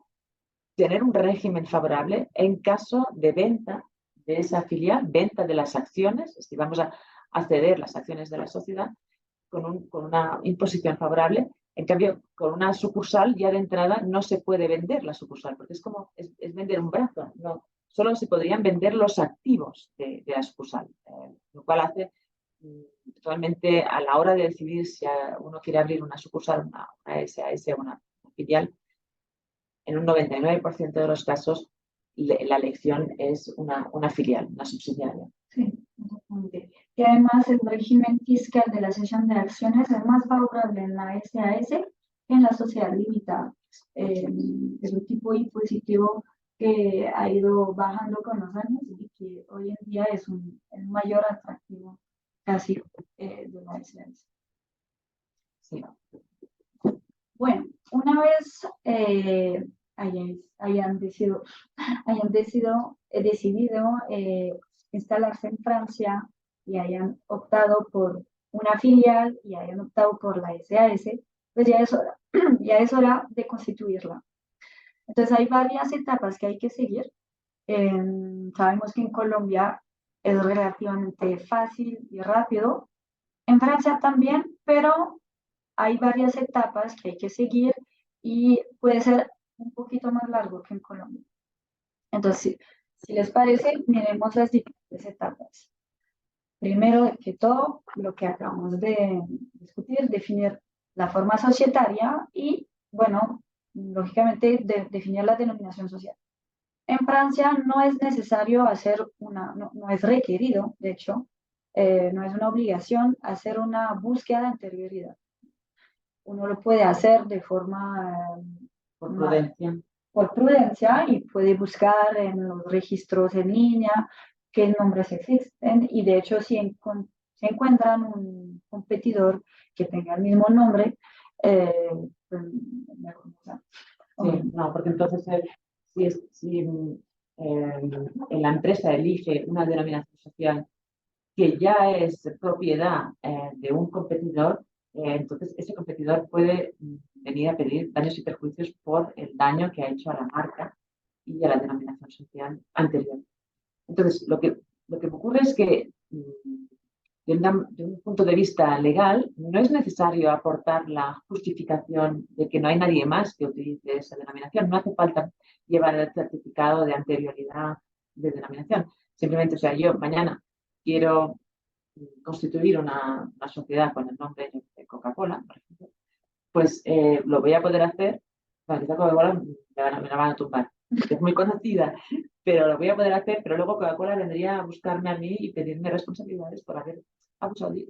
tener un régimen favorable en caso de venta de esa filial, venta de las acciones, es decir, vamos a ceder las acciones de la sociedad con una imposición favorable. En cambio, con una sucursal ya de entrada no se puede vender la sucursal, porque es vender un brazo, no, solo se podrían vender los activos de la sucursal, lo cual hace realmente a la hora de decidir si uno quiere abrir una sucursal, una SAS o una filial, en un 99% de los casos la elección es una filial, una subsidiaria. Sí, exactamente. que además el régimen fiscal de la cesión de acciones es más favorable en la SAS que en la sociedad limitada. Es un tipo impositivo que ha ido bajando con los años y que hoy en día es el mayor atractivo casi de la SAS. Sí. Bueno, una vez decidido instalarse en Francia y hayan optado por una filial y hayan optado por la SAS, pues ya es hora, ya es hora de constituirla. Entonces hay varias etapas que hay que seguir. Sabemos que en Colombia es relativamente fácil y rápido. En Francia también, pero hay varias etapas que hay que seguir y puede ser un poquito más largo que en Colombia. Entonces, si les parece, miremos las diferentes etapas. Primero que todo, lo que acabamos de discutir, definir la forma societaria y, bueno, lógicamente, definir la denominación social. En Francia no es necesario hacer no es requerido, de hecho, no es una obligación hacer una búsqueda de anterioridad. Uno lo puede hacer de forma por prudencia y puede buscar en los registros en línea qué nombres existen y de hecho si se encuentran un competidor que tenga el mismo nombre, pues mejor usar. Sí, no, porque entonces si la empresa elige una denominación social que ya es propiedad de un competidor, entonces ese competidor puede venir a pedir daños y perjuicios por el daño que ha hecho a la marca y a la denominación social anterior. Entonces, lo que ocurre es que de un punto de vista legal, no es necesario aportar la justificación de que no hay nadie más que utilice esa denominación. No hace falta llevar el certificado de anterioridad de denominación. Simplemente, o sea, yo mañana quiero constituir una sociedad con el nombre de Coca-Cola, por ejemplo, pues lo voy a poder hacer. Vale, Coca-Cola me la van a tumbar, es muy conocida, pero lo voy a poder hacer, pero luego Coca-Cola vendría a buscarme a mí y pedirme responsabilidades por haber abusado y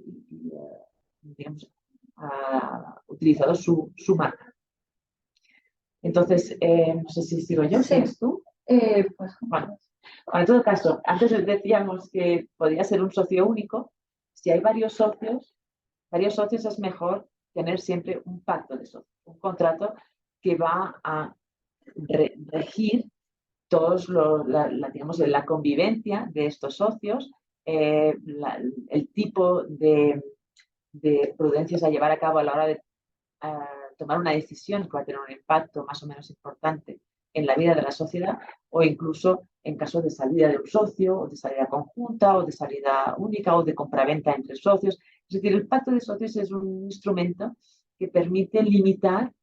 digamos, utilizado su marca. Entonces, no sé si sigo yo, ¿sigues tú? Pues, bueno, en todo caso, antes decíamos que podría ser un socio único. Si hay varios socios es mejor tener siempre un pacto de socios, un contrato que va a regir todos digamos, la convivencia de estos socios, el tipo de prudencias a llevar a cabo a la hora de tomar una decisión que va a tener un impacto más o menos importante en la vida de la sociedad o incluso en caso de salida de un socio o de salida conjunta o de salida única o de compraventa entre socios. Es decir, el pacto de socios es un instrumento que permite limitar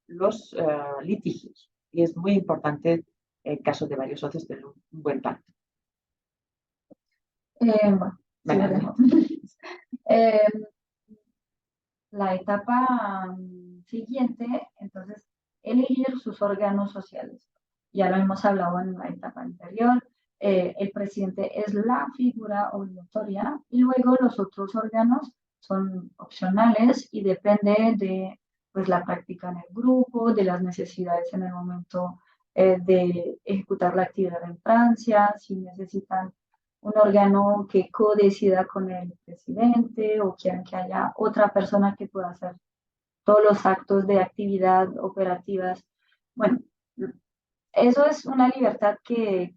los litigios y es muy importante en caso de varios socios tener un buen pacto. bueno, la etapa siguiente, entonces, elegir sus órganos sociales. Ya lo hemos hablado en la etapa anterior. El presidente es la figura obligatoria y luego los otros órganos son opcionales y depende de pues, la práctica en el grupo, de las necesidades en el momento de ejecutar la actividad en Francia, si necesitan un órgano que codecida con el presidente o quieren que haya otra persona que pueda hacer todos los actos de actividad operativas. Bueno, eso es una libertad que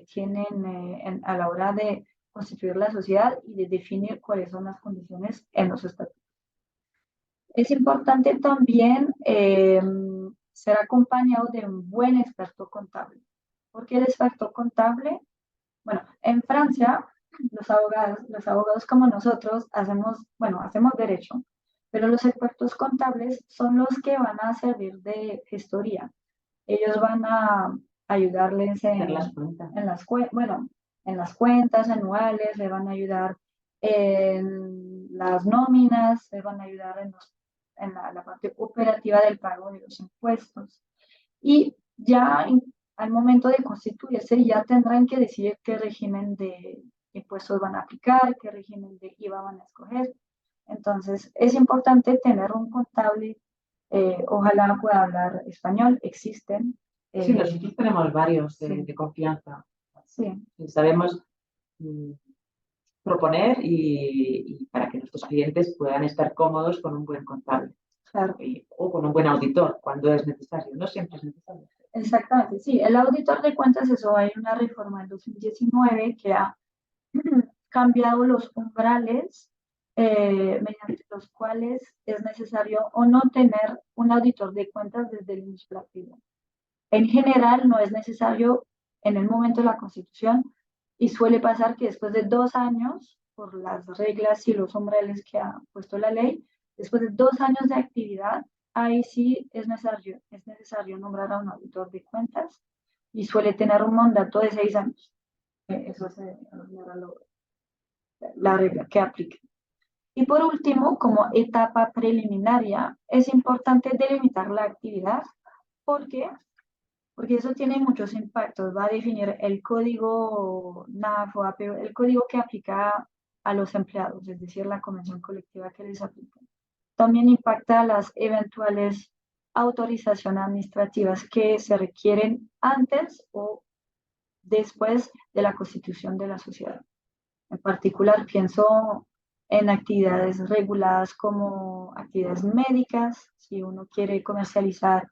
tienen a la hora de constituir la sociedad y de definir cuáles son las condiciones en los estatutos. Es importante también ser acompañado de un buen experto contable. ¿Por qué el experto contable? Bueno, en Francia, los abogados como nosotros hacemos derecho, pero los expertos contables son los que van a servir de gestoría. Ellos van a ayudarles en las cuentas anuales, le van a ayudar en las nóminas, le van a ayudar en la parte operativa del pago de los impuestos. Y ya al momento de constituirse ya tendrán que decidir qué régimen de impuestos van a aplicar, qué régimen de IVA van a escoger. Entonces, es importante tener un contable, ojalá pueda hablar español, existen. Sí, nosotros tenemos varios sí. de confianza. Sí. Y sabemos proponer y para que nuestros clientes puedan estar cómodos con un buen contable. Claro. O con un buen auditor cuando es necesario, no siempre es necesario. Exactamente, sí, el auditor de cuentas, eso hay una reforma en 2019 que ha cambiado los umbrales mediante los cuales es necesario o no tener un auditor de cuentas desde el inicio de la actividad. En general no es necesario en el momento de la constitución y suele pasar que después de 2 años, por las reglas y los umbrales que ha puesto la ley, después de 2 años de actividad, ahí sí es necesario nombrar a un auditor de cuentas y suele tener un mandato de 6 años. Eso es la regla que aplica. Y por último, como etapa preliminaria, es importante delimitar la actividad porque eso tiene muchos impactos. Va a definir el código NAF o APO, el código que aplica a los empleados, es decir, la convención colectiva que les aplica. También impacta las eventuales autorizaciones administrativas que se requieren antes o después de la constitución de la sociedad. En particular, pienso en actividades reguladas como actividades médicas, si uno quiere comercializar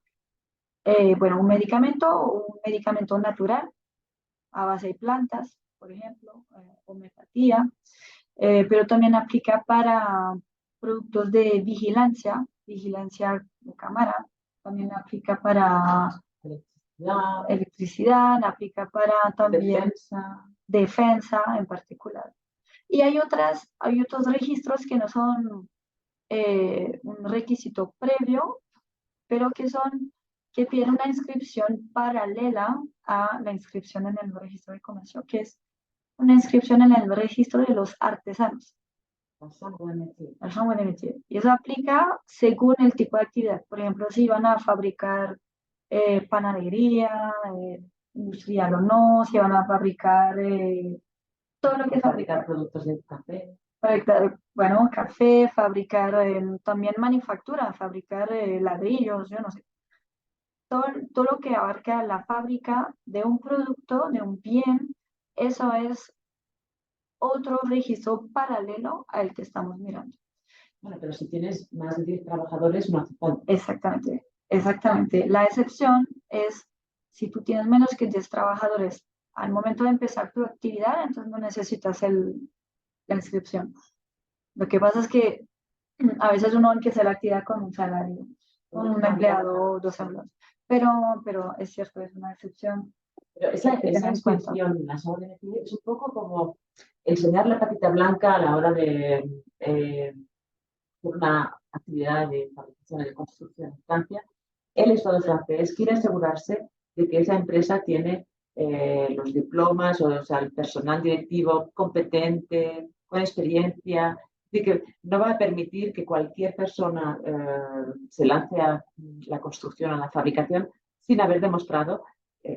un medicamento o un medicamento natural a base de plantas, por ejemplo, homeopatía, pero también aplica para productos de vigilancia de cámara, también aplica para electricidad, aplica para también defensa en particular. Y hay otros registros que no son un requisito previo, pero que piden una inscripción paralela a la inscripción en el registro de comercio, que es una inscripción en el registro de los artesanos. Y eso aplica según el tipo de actividad. Por ejemplo, si van a fabricar panadería, industrial o no, si van a fabricar todo lo que fabricar productos de café. Café, fabricar también manufactura, fabricar ladrillos, yo no sé. Todo lo que abarca la fábrica de un producto, de un bien, eso es otro registro paralelo al que estamos mirando. Bueno, pero si tienes más de 10 trabajadores, no hace falta. Exactamente. La excepción es si tú tienes menos que 10 trabajadores al momento de empezar tu actividad, entonces no necesitas la inscripción. Lo que pasa es que a veces uno hay que hacer la actividad con un salario, con un empleado o 2 empleados. Pero es cierto, es una excepción. Pero esa inscripción en las ONG es un poco como enseñar la patita blanca a la hora de una actividad de fabricación de construcción en Francia. El Estado francés quiere asegurarse de que esa empresa tiene los diplomas, o sea, el personal directivo competente, con experiencia, de que no va a permitir que cualquier persona se lance a la construcción, a la fabricación, sin haber demostrado,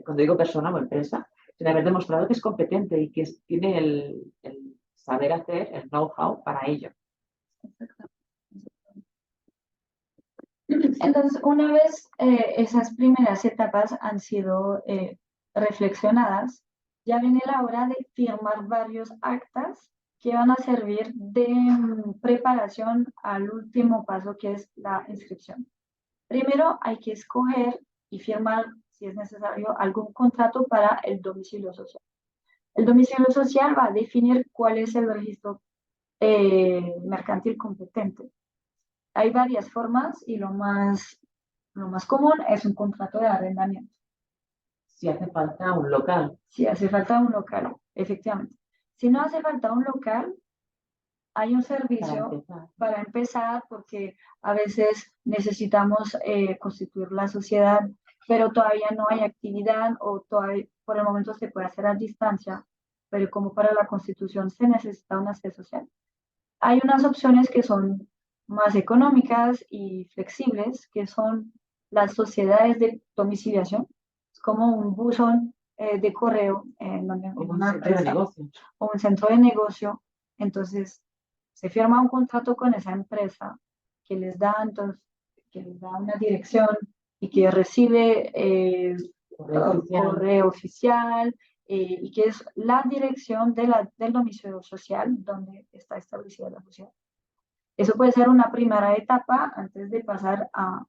cuando digo persona o empresa, sin haber demostrado que es competente y que tiene el saber hacer, el know-how para ello. Entonces, una vez esas primeras etapas han sido reflexionadas, ya viene la hora de firmar varios actas que van a servir de preparación al último paso, que es la inscripción. Primero hay que escoger y firmar, si es necesario, algún contrato para el domicilio social. El domicilio social va a definir cuál es el registro mercantil competente. Hay varias formas y lo más común es un contrato de arrendamiento. Si hace falta un local. Si hace falta un local, efectivamente. Si no hace falta un local, hay un servicio para empezar porque a veces necesitamos constituir la sociedad, pero todavía no hay actividad o todavía por el momento se puede hacer a distancia, pero como para la constitución se necesita una sede social. Hay unas opciones que son más económicas y flexibles, que son las sociedades de domiciliación. Es como un buzón de correo en Como un una centro de empresa negocio. o un centro de negocio. Entonces, se firma un contrato con esa empresa que les da, entonces, que les da una dirección y que recibe correo oficial y que es la dirección del domicilio social donde está establecida la sociedad. Eso puede ser una primera etapa antes de pasar a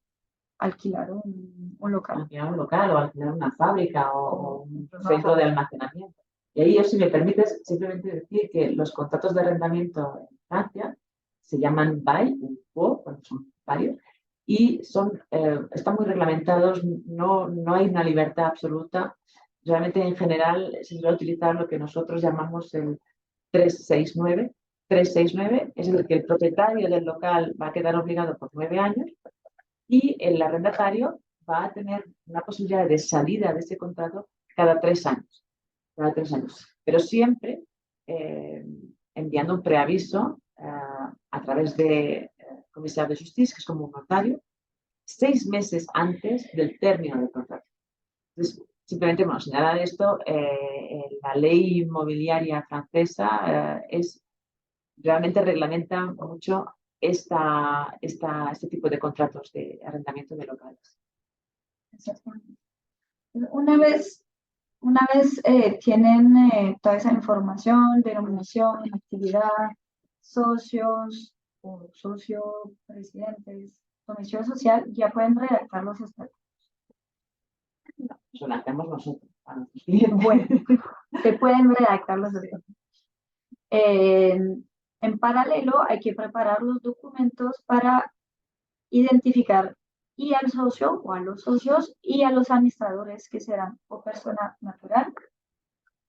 alquilar un local. Alquilar un local o alquilar una fábrica o un centro de almacenamiento. Y ahí, yo, si me permites, simplemente decir que los contratos de arrendamiento en Francia se llaman bail o cuando son varios, y están muy reglamentados, no hay una libertad absoluta. Realmente, en general, se suele utilizar lo que nosotros llamamos el 369. 369 es el que el propietario del local va a quedar obligado por 9 años y el arrendatario va a tener una posibilidad de salida de ese contrato cada 3 años. Cada 3 años. Pero siempre enviando un preaviso a través de comisario de justicia, que es como un notario, 6 meses antes del término del contrato. Entonces, simplemente, bueno, señalar esto, la ley inmobiliaria francesa realmente reglamenta mucho este tipo de contratos de arrendamiento de locales. Exactamente. Una vez tienen toda esa información, denominación, actividad, socios o socio-presidentes, domicilio social, ya pueden redactar los estatutos. Eso lo hacemos nosotros. Bueno, se pueden redactar los estatutos. En paralelo, hay que preparar los documentos para identificar y al socio o a los socios y a los administradores que serán o persona natural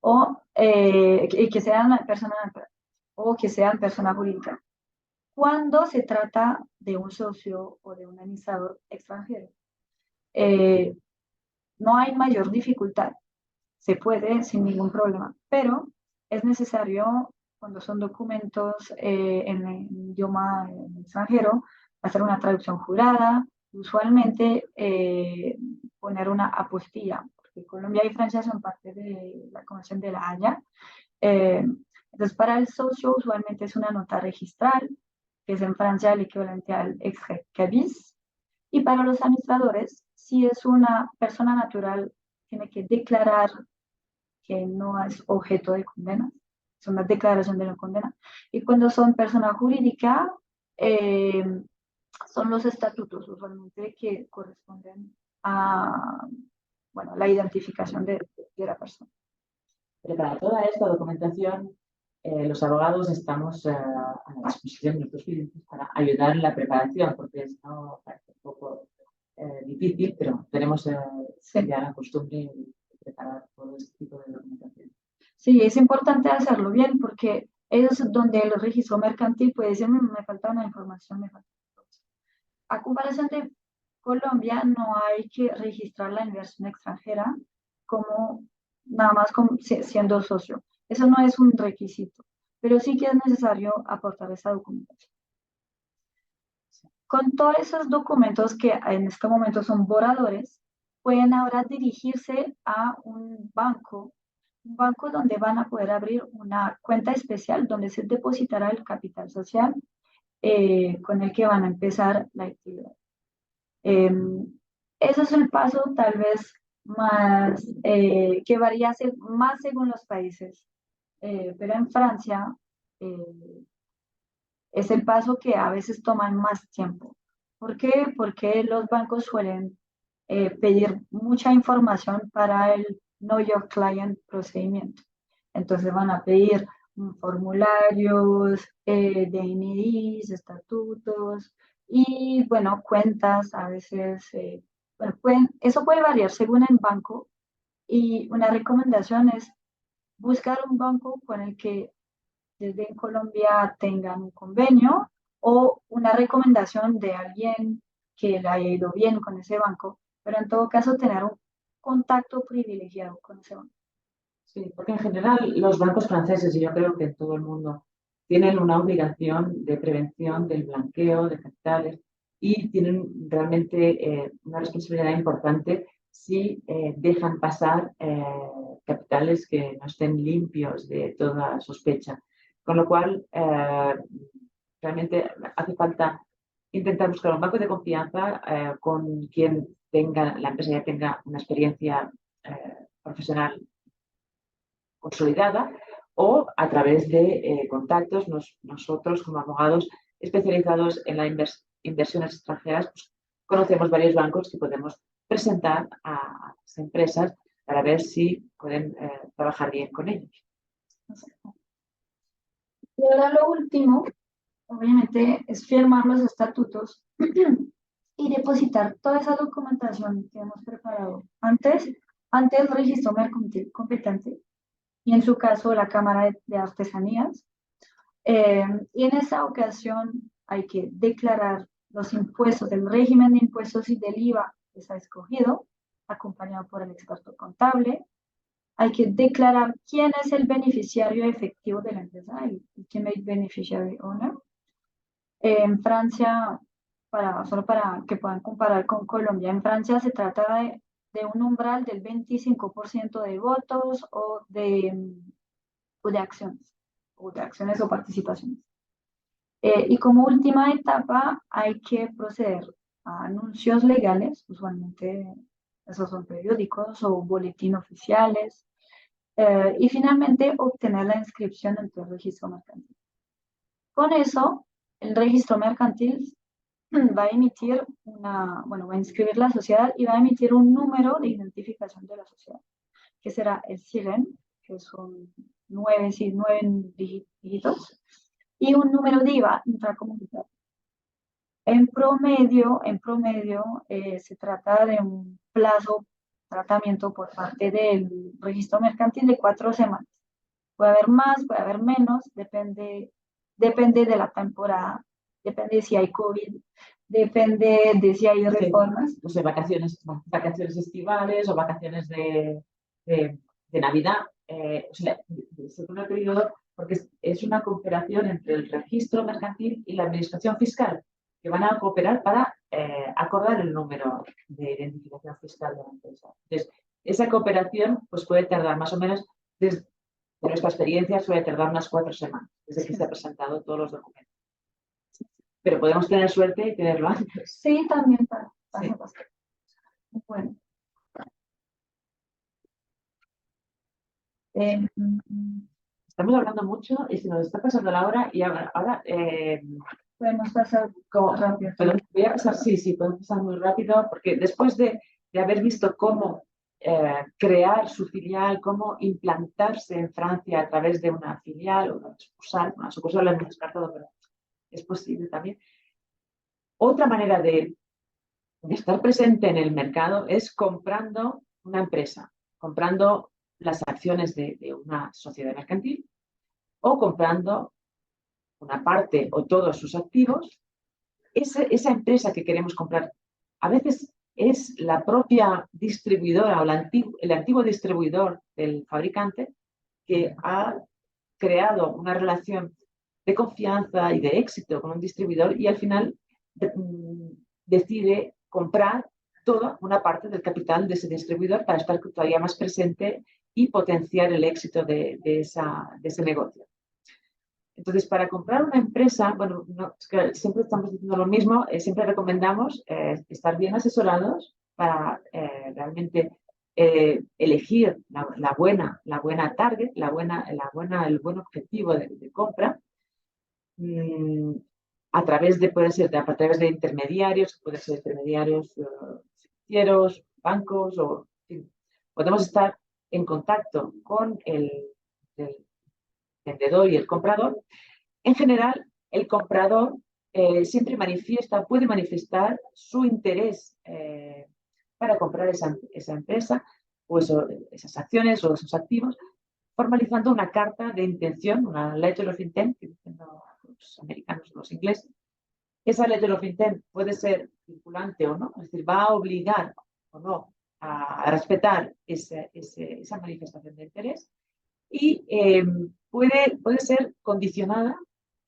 o que sean persona natural o que sean persona jurídica. Cuando se trata de un socio o de un administrador extranjero, no hay mayor dificultad, se puede sin ningún problema, pero es necesario, cuando son documentos en idioma extranjero, hacer una traducción jurada, usualmente poner una apostilla, porque Colombia y Francia son parte de la Convención de La Haya. Entonces, para el socio usualmente es una nota registral, que es en Francia el equivalente al extrait cabis, y para los administradores, si es una persona natural, tiene que declarar que no es objeto de condena, es una declaración de no condena. Y cuando son persona jurídica, son los estatutos usualmente que corresponden a, bueno, la identificación de la persona. Pero para toda esta documentación, los abogados estamos a la disposición de nuestros clientes para ayudar en la preparación, porque esto parece un poco difícil, pero tenemos ya la costumbre de preparar todo este tipo de documentación. Sí, es importante hacerlo bien porque es donde el registro mercantil puede decir, me falta una información, me falta. A comparación de Colombia, no hay que registrar la inversión extranjera como nada más como siendo socio. Eso no es un requisito, pero sí que es necesario aportar esa documentación. Con todos esos documentos que en este momento son borradores, pueden ahora dirigirse a un banco donde van a poder abrir una cuenta especial donde se depositará el capital social con el que van a empezar la actividad. Ese es el paso tal vez más que varía más según los países, pero en Francia es el paso que a veces toman más tiempo. ¿Por qué? Porque los bancos suelen pedir mucha información para el Know Your Client procedimiento. Entonces van a pedir formularios, DNIs, estatutos y, bueno, cuentas a veces. Bueno, eso puede variar según el banco y una recomendación es buscar un banco con el que desde en Colombia tengan un convenio o una recomendación de alguien que le haya ido bien con ese banco, pero en todo caso tener un contacto privilegiado con ese banco. Sí, porque en general los bancos franceses, y yo creo que en todo el mundo, tienen una obligación de prevención del blanqueo de capitales y tienen realmente una responsabilidad importante si dejan pasar capitales que no estén limpios de toda sospecha. Con lo cual, realmente hace falta intentar buscar un banco de confianza con quien la empresa ya tenga una experiencia profesional consolidada, o a través de contactos, nosotros como abogados especializados en las inversiones extranjeras, pues, conocemos varios bancos que podemos presentar a las empresas para ver si pueden trabajar bien con ellos. Y ahora lo último, obviamente, es firmar los estatutos y depositar toda esa documentación que hemos preparado ante el registro mercantil competente, y en su caso la Cámara de Artesanías. Y en esa ocasión hay que declarar los impuestos, del régimen de impuestos y del IVA que se ha escogido, acompañado por el experto contable. Hay que declarar quién es el beneficiario efectivo de la empresa, el ultimate beneficiary owner. En Francia, solo para que puedan comparar con Colombia, en Francia se trata de un umbral del 25% de votos o de acciones o participaciones. Y como última etapa hay que proceder a anuncios legales, usualmente esos son periódicos o boletín oficiales, y finalmente obtener la inscripción ante el registro mercantil. Con eso, el registro mercantil va a inscribir la sociedad y va a emitir un número de identificación de la sociedad, que será el SIREN, que son 9 dígitos, y un número de IVA intracomunitario. En promedio, se trata de un plazo tratamiento por parte del registro mercantil de 4 semanas. Puede haber más, puede haber menos, depende de la temporada, depende de si hay COVID, depende de si hay reformas. No sé, vacaciones estivales o vacaciones de Navidad. O sea, según el periodo, porque es una cooperación entre el registro mercantil y la administración fiscal, que van a cooperar para acordar el número de identificación fiscal de la empresa. Entonces, esa cooperación pues, puede tardar más o menos, desde nuestra experiencia, suele tardar unas 4 semanas, desde que se han presentado todos los documentos. Pero podemos tener suerte y tenerlo antes. Sí, también pasa bastante. Bueno. Estamos hablando mucho y se nos está pasando la hora y ahora podemos pasar rápido. Voy a pasar, sí, podemos pasar muy rápido, porque después de haber visto cómo crear su filial, cómo implantarse en Francia a través de una filial o una sucursal la hemos descartado, pero es posible también. Otra manera de estar presente en el mercado es comprando una empresa, comprando las acciones de una sociedad mercantil o comprando una parte o todos sus activos. Esa empresa que queremos comprar a veces es la propia distribuidora o el antiguo distribuidor del fabricante, que ha creado una relación de confianza y de éxito con un distribuidor y al final decide comprar toda una parte del capital de ese distribuidor para estar todavía más presente y potenciar el éxito de ese negocio. Entonces, para comprar una empresa, bueno, es que siempre estamos diciendo lo mismo, siempre recomendamos estar bien asesorados para realmente elegir la buena target, el buen objetivo de compra, a través de intermediarios, pueden ser intermediarios financieros, bancos, o en fin, podemos estar en contacto con el vendedor y el comprador. En general, el comprador siempre puede manifestar su interés para comprar esa empresa o esas acciones o esos activos, formalizando una carta de intención, una letter of intent, que dicen los americanos o los ingleses. Esa letter of intent puede ser vinculante o no, es decir, va a obligar o no a respetar esa manifestación de interés, y puede ser condicionada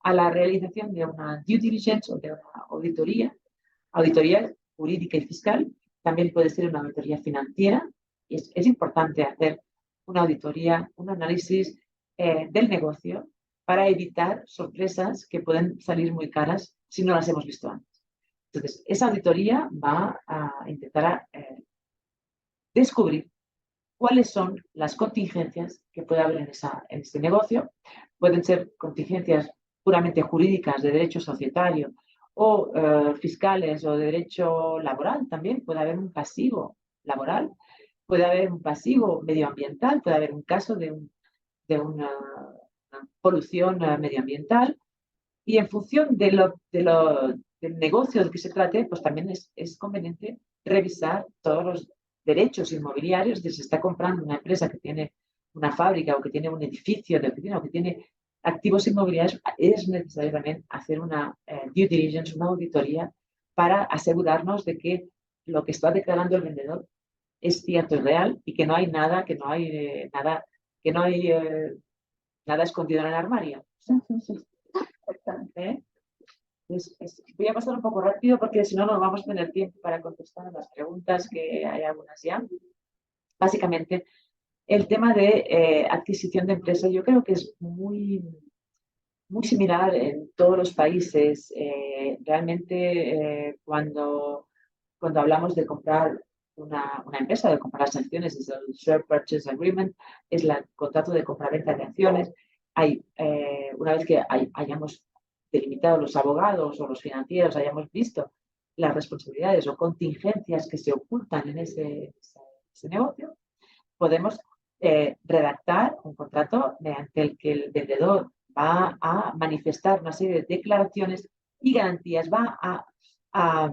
a la realización de una due diligence o de una auditoría jurídica y fiscal, también puede ser una auditoría financiera. Y es importante hacer una auditoría, un análisis del negocio para evitar sorpresas que pueden salir muy caras si no las hemos visto antes. Entonces, esa auditoría va a intentar descubrir cuáles son las contingencias que puede haber en este negocio. Pueden ser contingencias puramente jurídicas de derecho societario o fiscales o de derecho laboral también. Puede haber un pasivo laboral, puede haber un pasivo medioambiental, puede haber un caso de una polución medioambiental, y en función del negocio del que se trate, pues también es conveniente revisar todos los derechos inmobiliarios. Si se está comprando una empresa que tiene una fábrica o que tiene un edificio de oficina o que tiene activos inmobiliarios, es necesario también hacer una due diligence, una auditoría, para asegurarnos de que lo que está declarando el vendedor es cierto y real y que no hay nada, nada escondido en el armario. ¿Eh? Voy a pasar un poco rápido porque si no, no vamos a tener tiempo para contestar las preguntas, que hay algunas ya. Básicamente, el tema de adquisición de empresas, yo creo que es muy similar en todos los países. Realmente, cuando hablamos de comprar una empresa, de comprar las acciones, es el Share Purchase Agreement, es el contrato de compra-venta de acciones. Una vez que hayamos delimitado los abogados o los financieros, hayamos visto las responsabilidades o contingencias que se ocultan en ese negocio, podemos redactar un contrato mediante el que el vendedor va a manifestar una serie de declaraciones y garantías, va a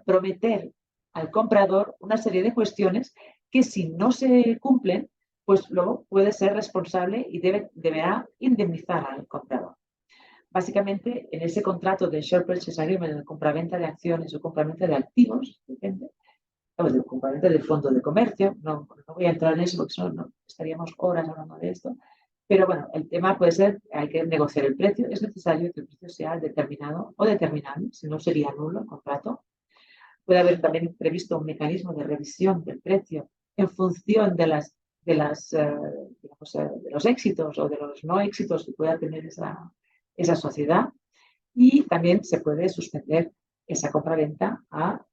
prometer al comprador una serie de cuestiones que, si no se cumplen, pues luego puede ser responsable y deberá indemnizar al comprador. Básicamente, en ese contrato de Share Purchase Agreement, de compraventa de acciones o compraventa de activos, depende, o de compraventa de fondo de comercio, no voy a entrar en eso porque no estaríamos horas hablando de esto, pero bueno, el tema puede ser, hay que negociar el precio, es necesario que el precio sea determinado o determinable, si no sería nulo el contrato. Puede haber también previsto un mecanismo de revisión del precio en función de los éxitos o de los no éxitos que pueda tener esa sociedad, y también se puede suspender esa compraventa a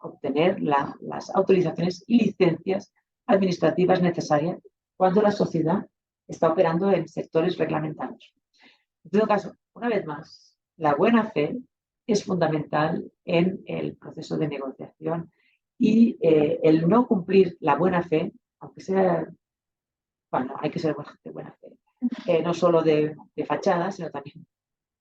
obtener las autorizaciones y licencias administrativas necesarias cuando la sociedad está operando en sectores reglamentados. En todo caso, una vez más, la buena fe es fundamental en el proceso de negociación, y el no cumplir la buena fe, aunque sea, bueno, hay que ser de buena fe, no solo de fachada, sino también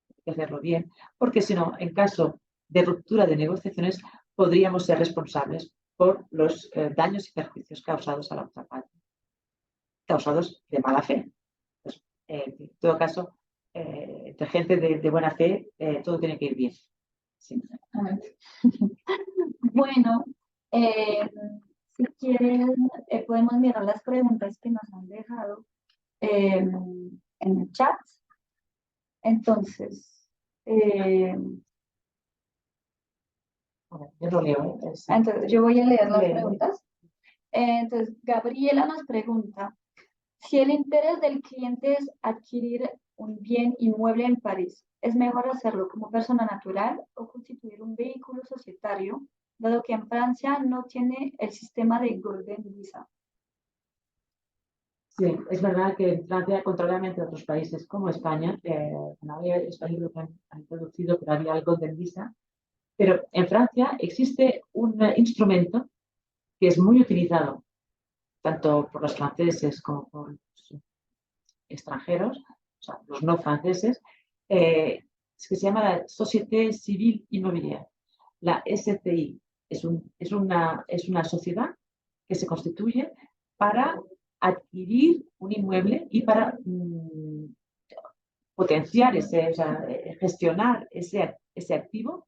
hay que hacerlo bien, porque si no, en caso de ruptura de negociaciones, podríamos ser responsables por los daños y perjuicios causados a la otra parte, causados de mala fe. Pues, en todo caso, entre gente de buena fe, todo tiene que ir bien. Sí. Bueno, si quieren, podemos mirar las preguntas que nos han dejado en el chat. Entonces, yo lo leo. Entonces, yo voy a leer las preguntas. Entonces, Gabriela nos pregunta, si el interés del cliente es adquirir un bien inmueble en París, ¿es mejor hacerlo como persona natural o constituir un vehículo societario, dado que en Francia no tiene el sistema de Golden Visa? Sí, es verdad que en Francia, contrariamente a otros países como España, España lo han introducido, pero había el Golden Visa. Pero en Francia existe un instrumento que es muy utilizado tanto por los franceses como por los extranjeros, o sea, los no franceses, que se llama la Société Civile Immobilière. La SCI es una sociedad que se constituye para adquirir un inmueble y para potenciar gestionar ese activo,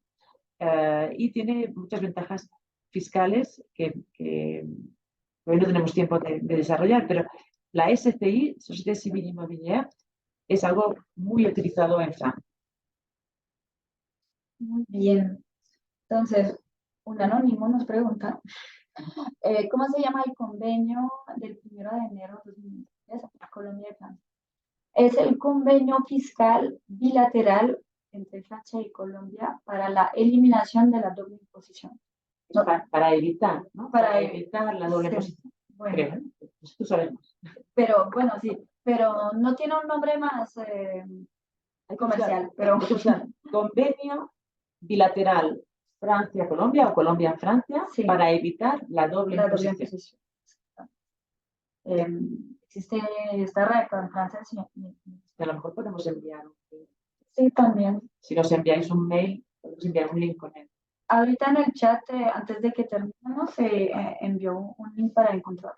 y tiene muchas ventajas fiscales que hoy no tenemos tiempo de desarrollar, pero la SCI, Société Civile Immobilière, es algo muy utilizado en Francia. Muy bien. Entonces, un anónimo nos pregunta, ¿cómo se llama el convenio del 1 de enero de 2023 entre Colombia y Francia? Es el convenio fiscal bilateral entre Francia y Colombia para la eliminación de la doble imposición. No, para evitar, ¿no? Para evitar la doble sí, imposición. bueno. Creo, pues tú sabes más. Pero bueno, sí, pero no tiene un nombre más comercial. Pero convenio bilateral Francia-Colombia o Colombia-Francia sí, para evitar la doble imposición. Existe esta red en Francia, sí. A lo mejor podemos enviar un link. Sí, también. Si nos enviáis un mail, podemos enviar un link con él. Ahorita en el chat, antes de que terminemos, se envió un link para encontrar.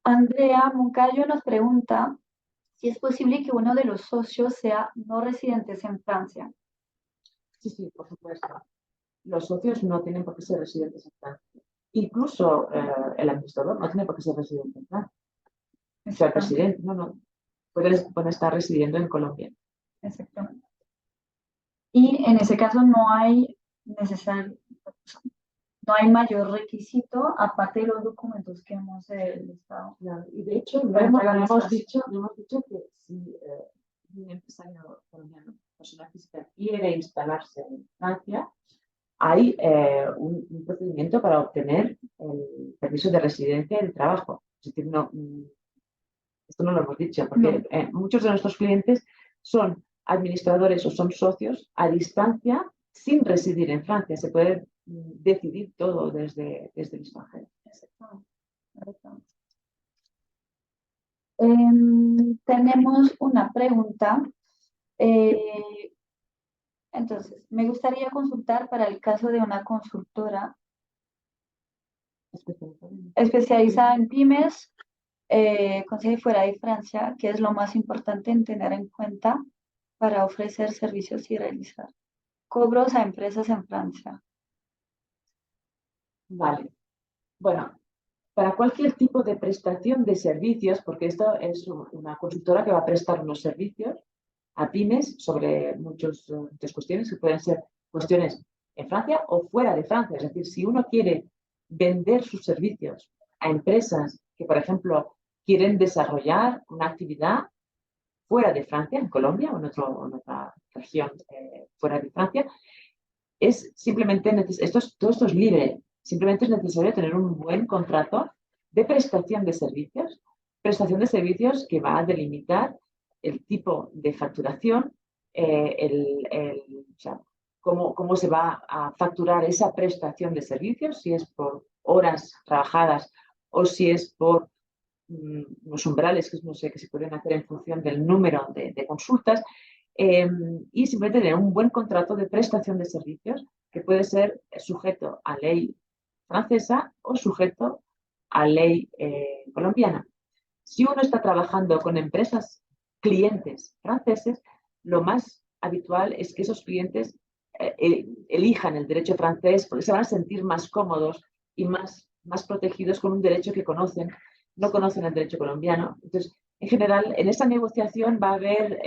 Andrea Moncayo nos pregunta si es posible que uno de los socios sea no residentes en Francia. Sí, sí, por supuesto. Los socios no tienen por qué ser residentes en Francia. Incluso el administrador no tiene por qué ser residente en Francia. O sea, el presidente, no. Puede estar residiendo en Colombia. Exactamente. Y en ese caso no hay mayor requisito aparte de los documentos que hemos listado. Y de hecho, no hemos dicho que si un empresario colombiano, persona física, quiere instalarse en Francia, hay un procedimiento para obtener el permiso de residencia y de trabajo. Es decir, esto no lo hemos dicho, porque muchos de nuestros clientes son administradores o son socios a distancia sin residir en Francia. Se puede decidir todo desde el extranjero. Tenemos una pregunta. Entonces, me gustaría consultar para el caso de una consultora especializada en pymes, con sede fuera de Francia, ¿qué es lo más importante en tener en cuenta para ofrecer servicios y realizar cobros a empresas en Francia? Vale. Bueno, para cualquier tipo de prestación de servicios, porque esto es una consultora que va a prestar unos servicios a pymes sobre muchas cuestiones que pueden ser cuestiones en Francia o fuera de Francia. Es decir, si uno quiere vender sus servicios a empresas que, por ejemplo, quieren desarrollar una actividad fuera de Francia, en Colombia o en otra región fuera de Francia, es simplemente, todo esto es libre. Simplemente es necesario tener un buen contrato de prestación de servicios que va a delimitar el tipo de facturación, o sea, cómo se va a facturar esa prestación de servicios, si es por horas trabajadas o si es por los umbrales que no sé, que se pueden hacer en función del número de consultas, y simplemente tener un buen contrato de prestación de servicios que puede ser sujeto a ley francesa o sujeto a ley colombiana. Si uno está trabajando con empresas, clientes franceses, lo más habitual es que esos clientes elijan el derecho francés porque se van a sentir más cómodos y más protegidos con un derecho que conocen, no conocen el derecho colombiano. Entonces, en general, en esa negociación va a haber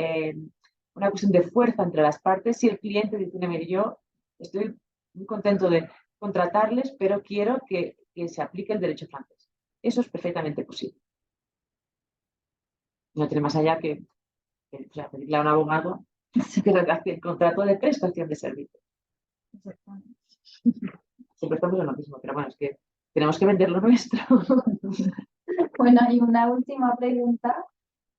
una cuestión de fuerza entre las partes. Si el cliente dice, mire, yo estoy muy contento de contratarles, pero quiero que se aplique el derecho francés. Eso es perfectamente posible. No tiene más allá que pedirle a un abogado que redacte el contrato de prestación de servicios. Siempre estamos en lo mismo, pero bueno, es que tenemos que vender lo nuestro. Bueno, y una última pregunta.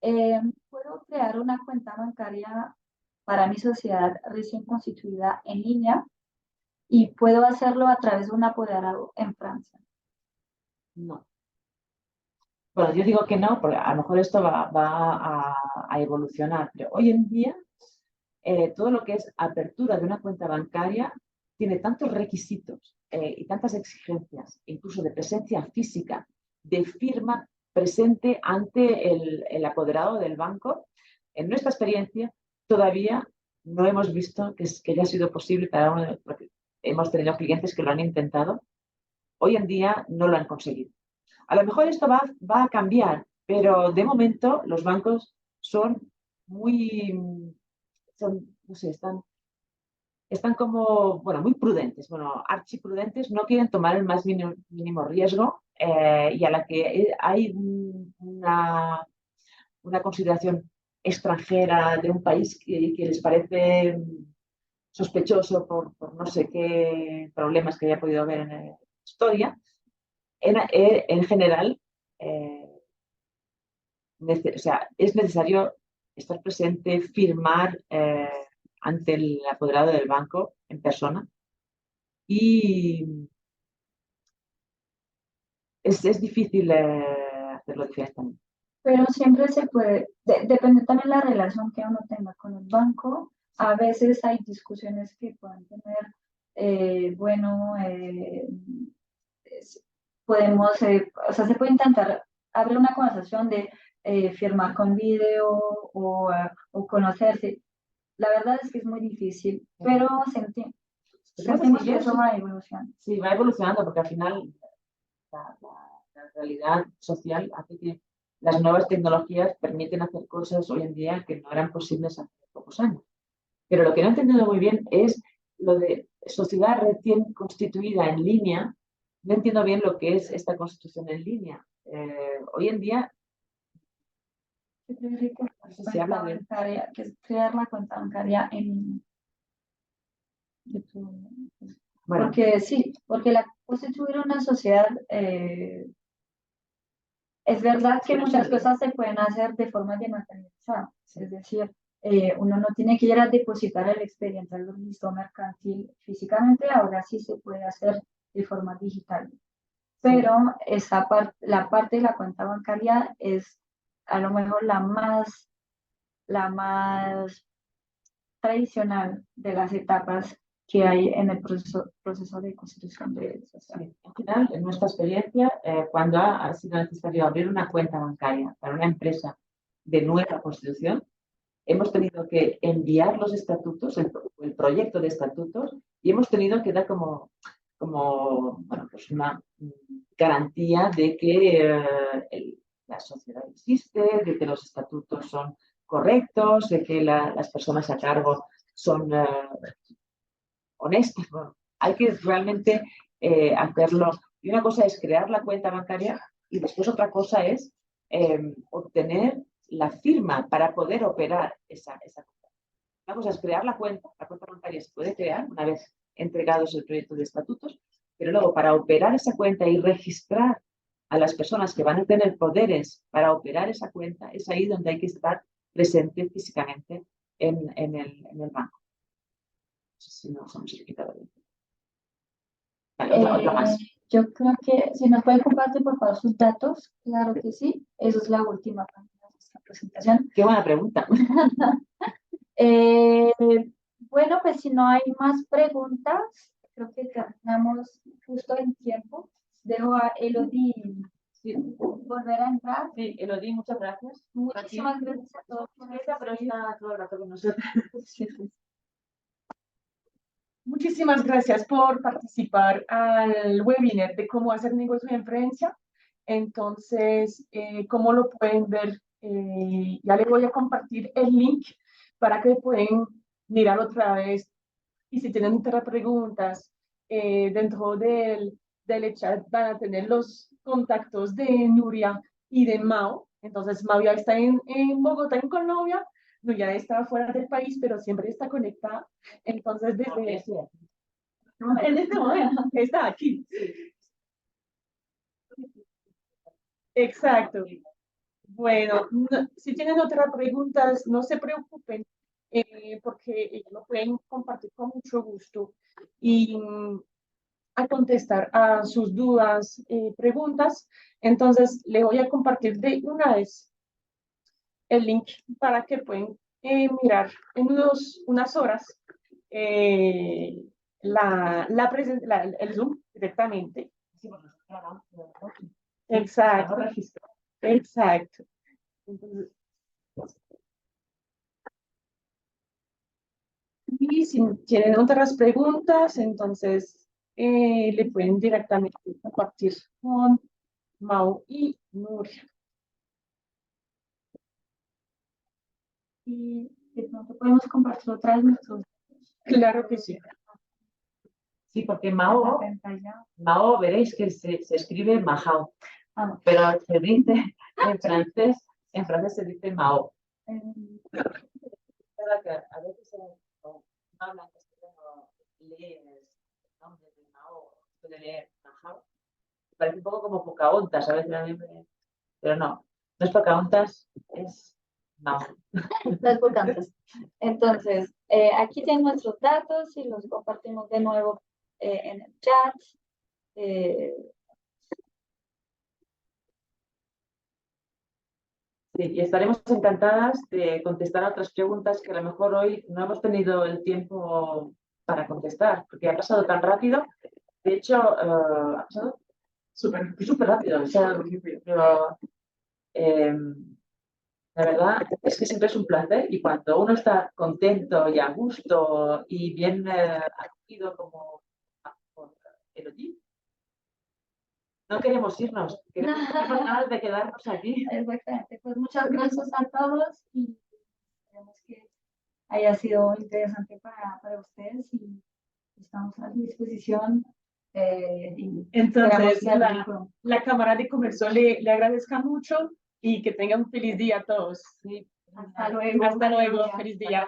¿Puedo crear una cuenta bancaria para mi sociedad recién constituida en línea? ¿Y puedo hacerlo a través de un apoderado en Francia? No. Bueno, yo digo que no, porque a lo mejor esto va a evolucionar, pero hoy en día todo lo que es apertura de una cuenta bancaria tiene tantos requisitos y tantas exigencias, incluso de presencia física, de firma presente ante el apoderado del banco. En nuestra experiencia, todavía no hemos visto que haya sido posible para uno, porque hemos tenido clientes que lo han intentado. Hoy en día no lo han conseguido. A lo mejor esto va a cambiar, pero de momento los bancos son no sé, están están como, bueno, muy prudentes, bueno, archiprudentes, no quieren tomar el más mínimo riesgo y a la que hay una consideración extranjera de un país que les parece sospechoso por no sé qué problemas que haya podido haber en la historia, en general, o sea, es necesario estar presente, firmar ante el apoderado del banco en persona y es difícil hacerlo diferente. Pero siempre se puede, depende también la relación que uno tenga con el banco. A veces hay discusiones que pueden tener, bueno, podemos, o sea, se puede intentar abrir una conversación de firmar con video o conocerse. La verdad es que es muy difícil, pero sentimos que eso va evolucionando. Sí, va evolucionando porque al final la realidad social hace que las nuevas tecnologías permiten hacer cosas hoy en día que no eran posibles hace pocos años. Pero lo que no he entendido muy bien es lo de sociedad recién constituida en línea. No entiendo bien lo que es esta constitución en línea. Hoy en día se habla de... que es crear la cuenta bancaria en Bueno, porque sí, porque la constituir una sociedad, es verdad que muchas cosas se pueden hacer de forma dematerializada, es decir, uno no tiene que ir a depositar el expediente al registro mercantil físicamente, ahora sí se puede hacer de forma digital. Pero esa la parte de la cuenta bancaria es a lo mejor la más tradicional de las etapas que hay en el proceso de constitución de redes sociales. al final, en nuestra experiencia, cuando ha sido necesario abrir una cuenta bancaria para una empresa de nueva constitución, hemos tenido que enviar los estatutos, el proyecto de estatutos, y hemos tenido que dar como bueno, pues una garantía de que la sociedad existe, de que los estatutos son correctos, de que las personas a cargo son honestas. Bueno, hay que realmente hacerlo. Y una cosa es crear la cuenta bancaria y después otra cosa es obtener la firma para poder operar esa cuenta. Una cosa es crear la cuenta bancaria se puede crear una vez entregados el proyecto de estatutos, pero luego para operar esa cuenta y registrar a las personas que van a tener poderes para operar esa cuenta, es ahí donde hay que estar presente físicamente en el banco. No sé si nos hemos explicado bien. Vale, otra más. Yo creo que si nos puede compartir por favor sus datos, claro que sí, eso es la última página de esta presentación. Qué buena pregunta. Bueno, pues si no hay más preguntas, creo que terminamos justo en tiempo. Dejo a Elodie volver a entrar. Sí, Elodie, muchas gracias. Muchísimas gracias a todos. Pero está todo el rato con nosotros. Muchísimas gracias por participar al webinar de cómo hacer negocio de influencia. Entonces, como lo pueden ver, ya les voy a compartir el link para que puedan mirar otra vez. Y si tienen otras preguntas, dentro del chat van a tener los contactos de Nuria y de Mao. Entonces, Mao ya está en Bogotá, en Colombia. Nuria está fuera del país, pero siempre está conectada. Entonces, en este momento está aquí. Exacto. Bueno, si tienen otras preguntas, no se preocupen, porque ellos lo pueden compartir con mucho gusto y a contestar a sus dudas, preguntas. Entonces, le voy a compartir de una vez el link para que puedan mirar en unas horas el Zoom directamente. Exacto. Exacto. Entonces, y si tienen otras preguntas, entonces le pueden directamente compartir con Mau y Nuria. Y de pronto podemos compartir otra vez nuestros Claro que sí. Sí, porque Mao, veréis que se escribe Mahao, pero se dice en francés se dice Mao. Que a veces no hablan castellano, leen el nombre de Mao, puede leer Mahao. Parece un poco como Pocahontas, a veces a mí pero no es Pocahontas, es Mao. Las Pocahontas. Entonces, aquí tienen nuestros datos y los compartimos de nuevo en el chat. Sí, y estaremos encantadas de contestar a otras preguntas que a lo mejor hoy no hemos tenido el tiempo para contestar, porque ha pasado tan rápido. De hecho, ha pasado súper rápido. O sea, pero, la verdad es que siempre es un placer y cuando uno está contento y a gusto y bien acogido como por Elodie, no queremos irnos, queremos ganas de quedarnos aquí. Exactamente, pues muchas gracias a todos y esperemos que haya sido interesante para ustedes y estamos a su disposición. Entonces, la Cámara de Comercio le agradezca mucho y que tengan un feliz día a todos. Hasta luego. Hasta luego, feliz día.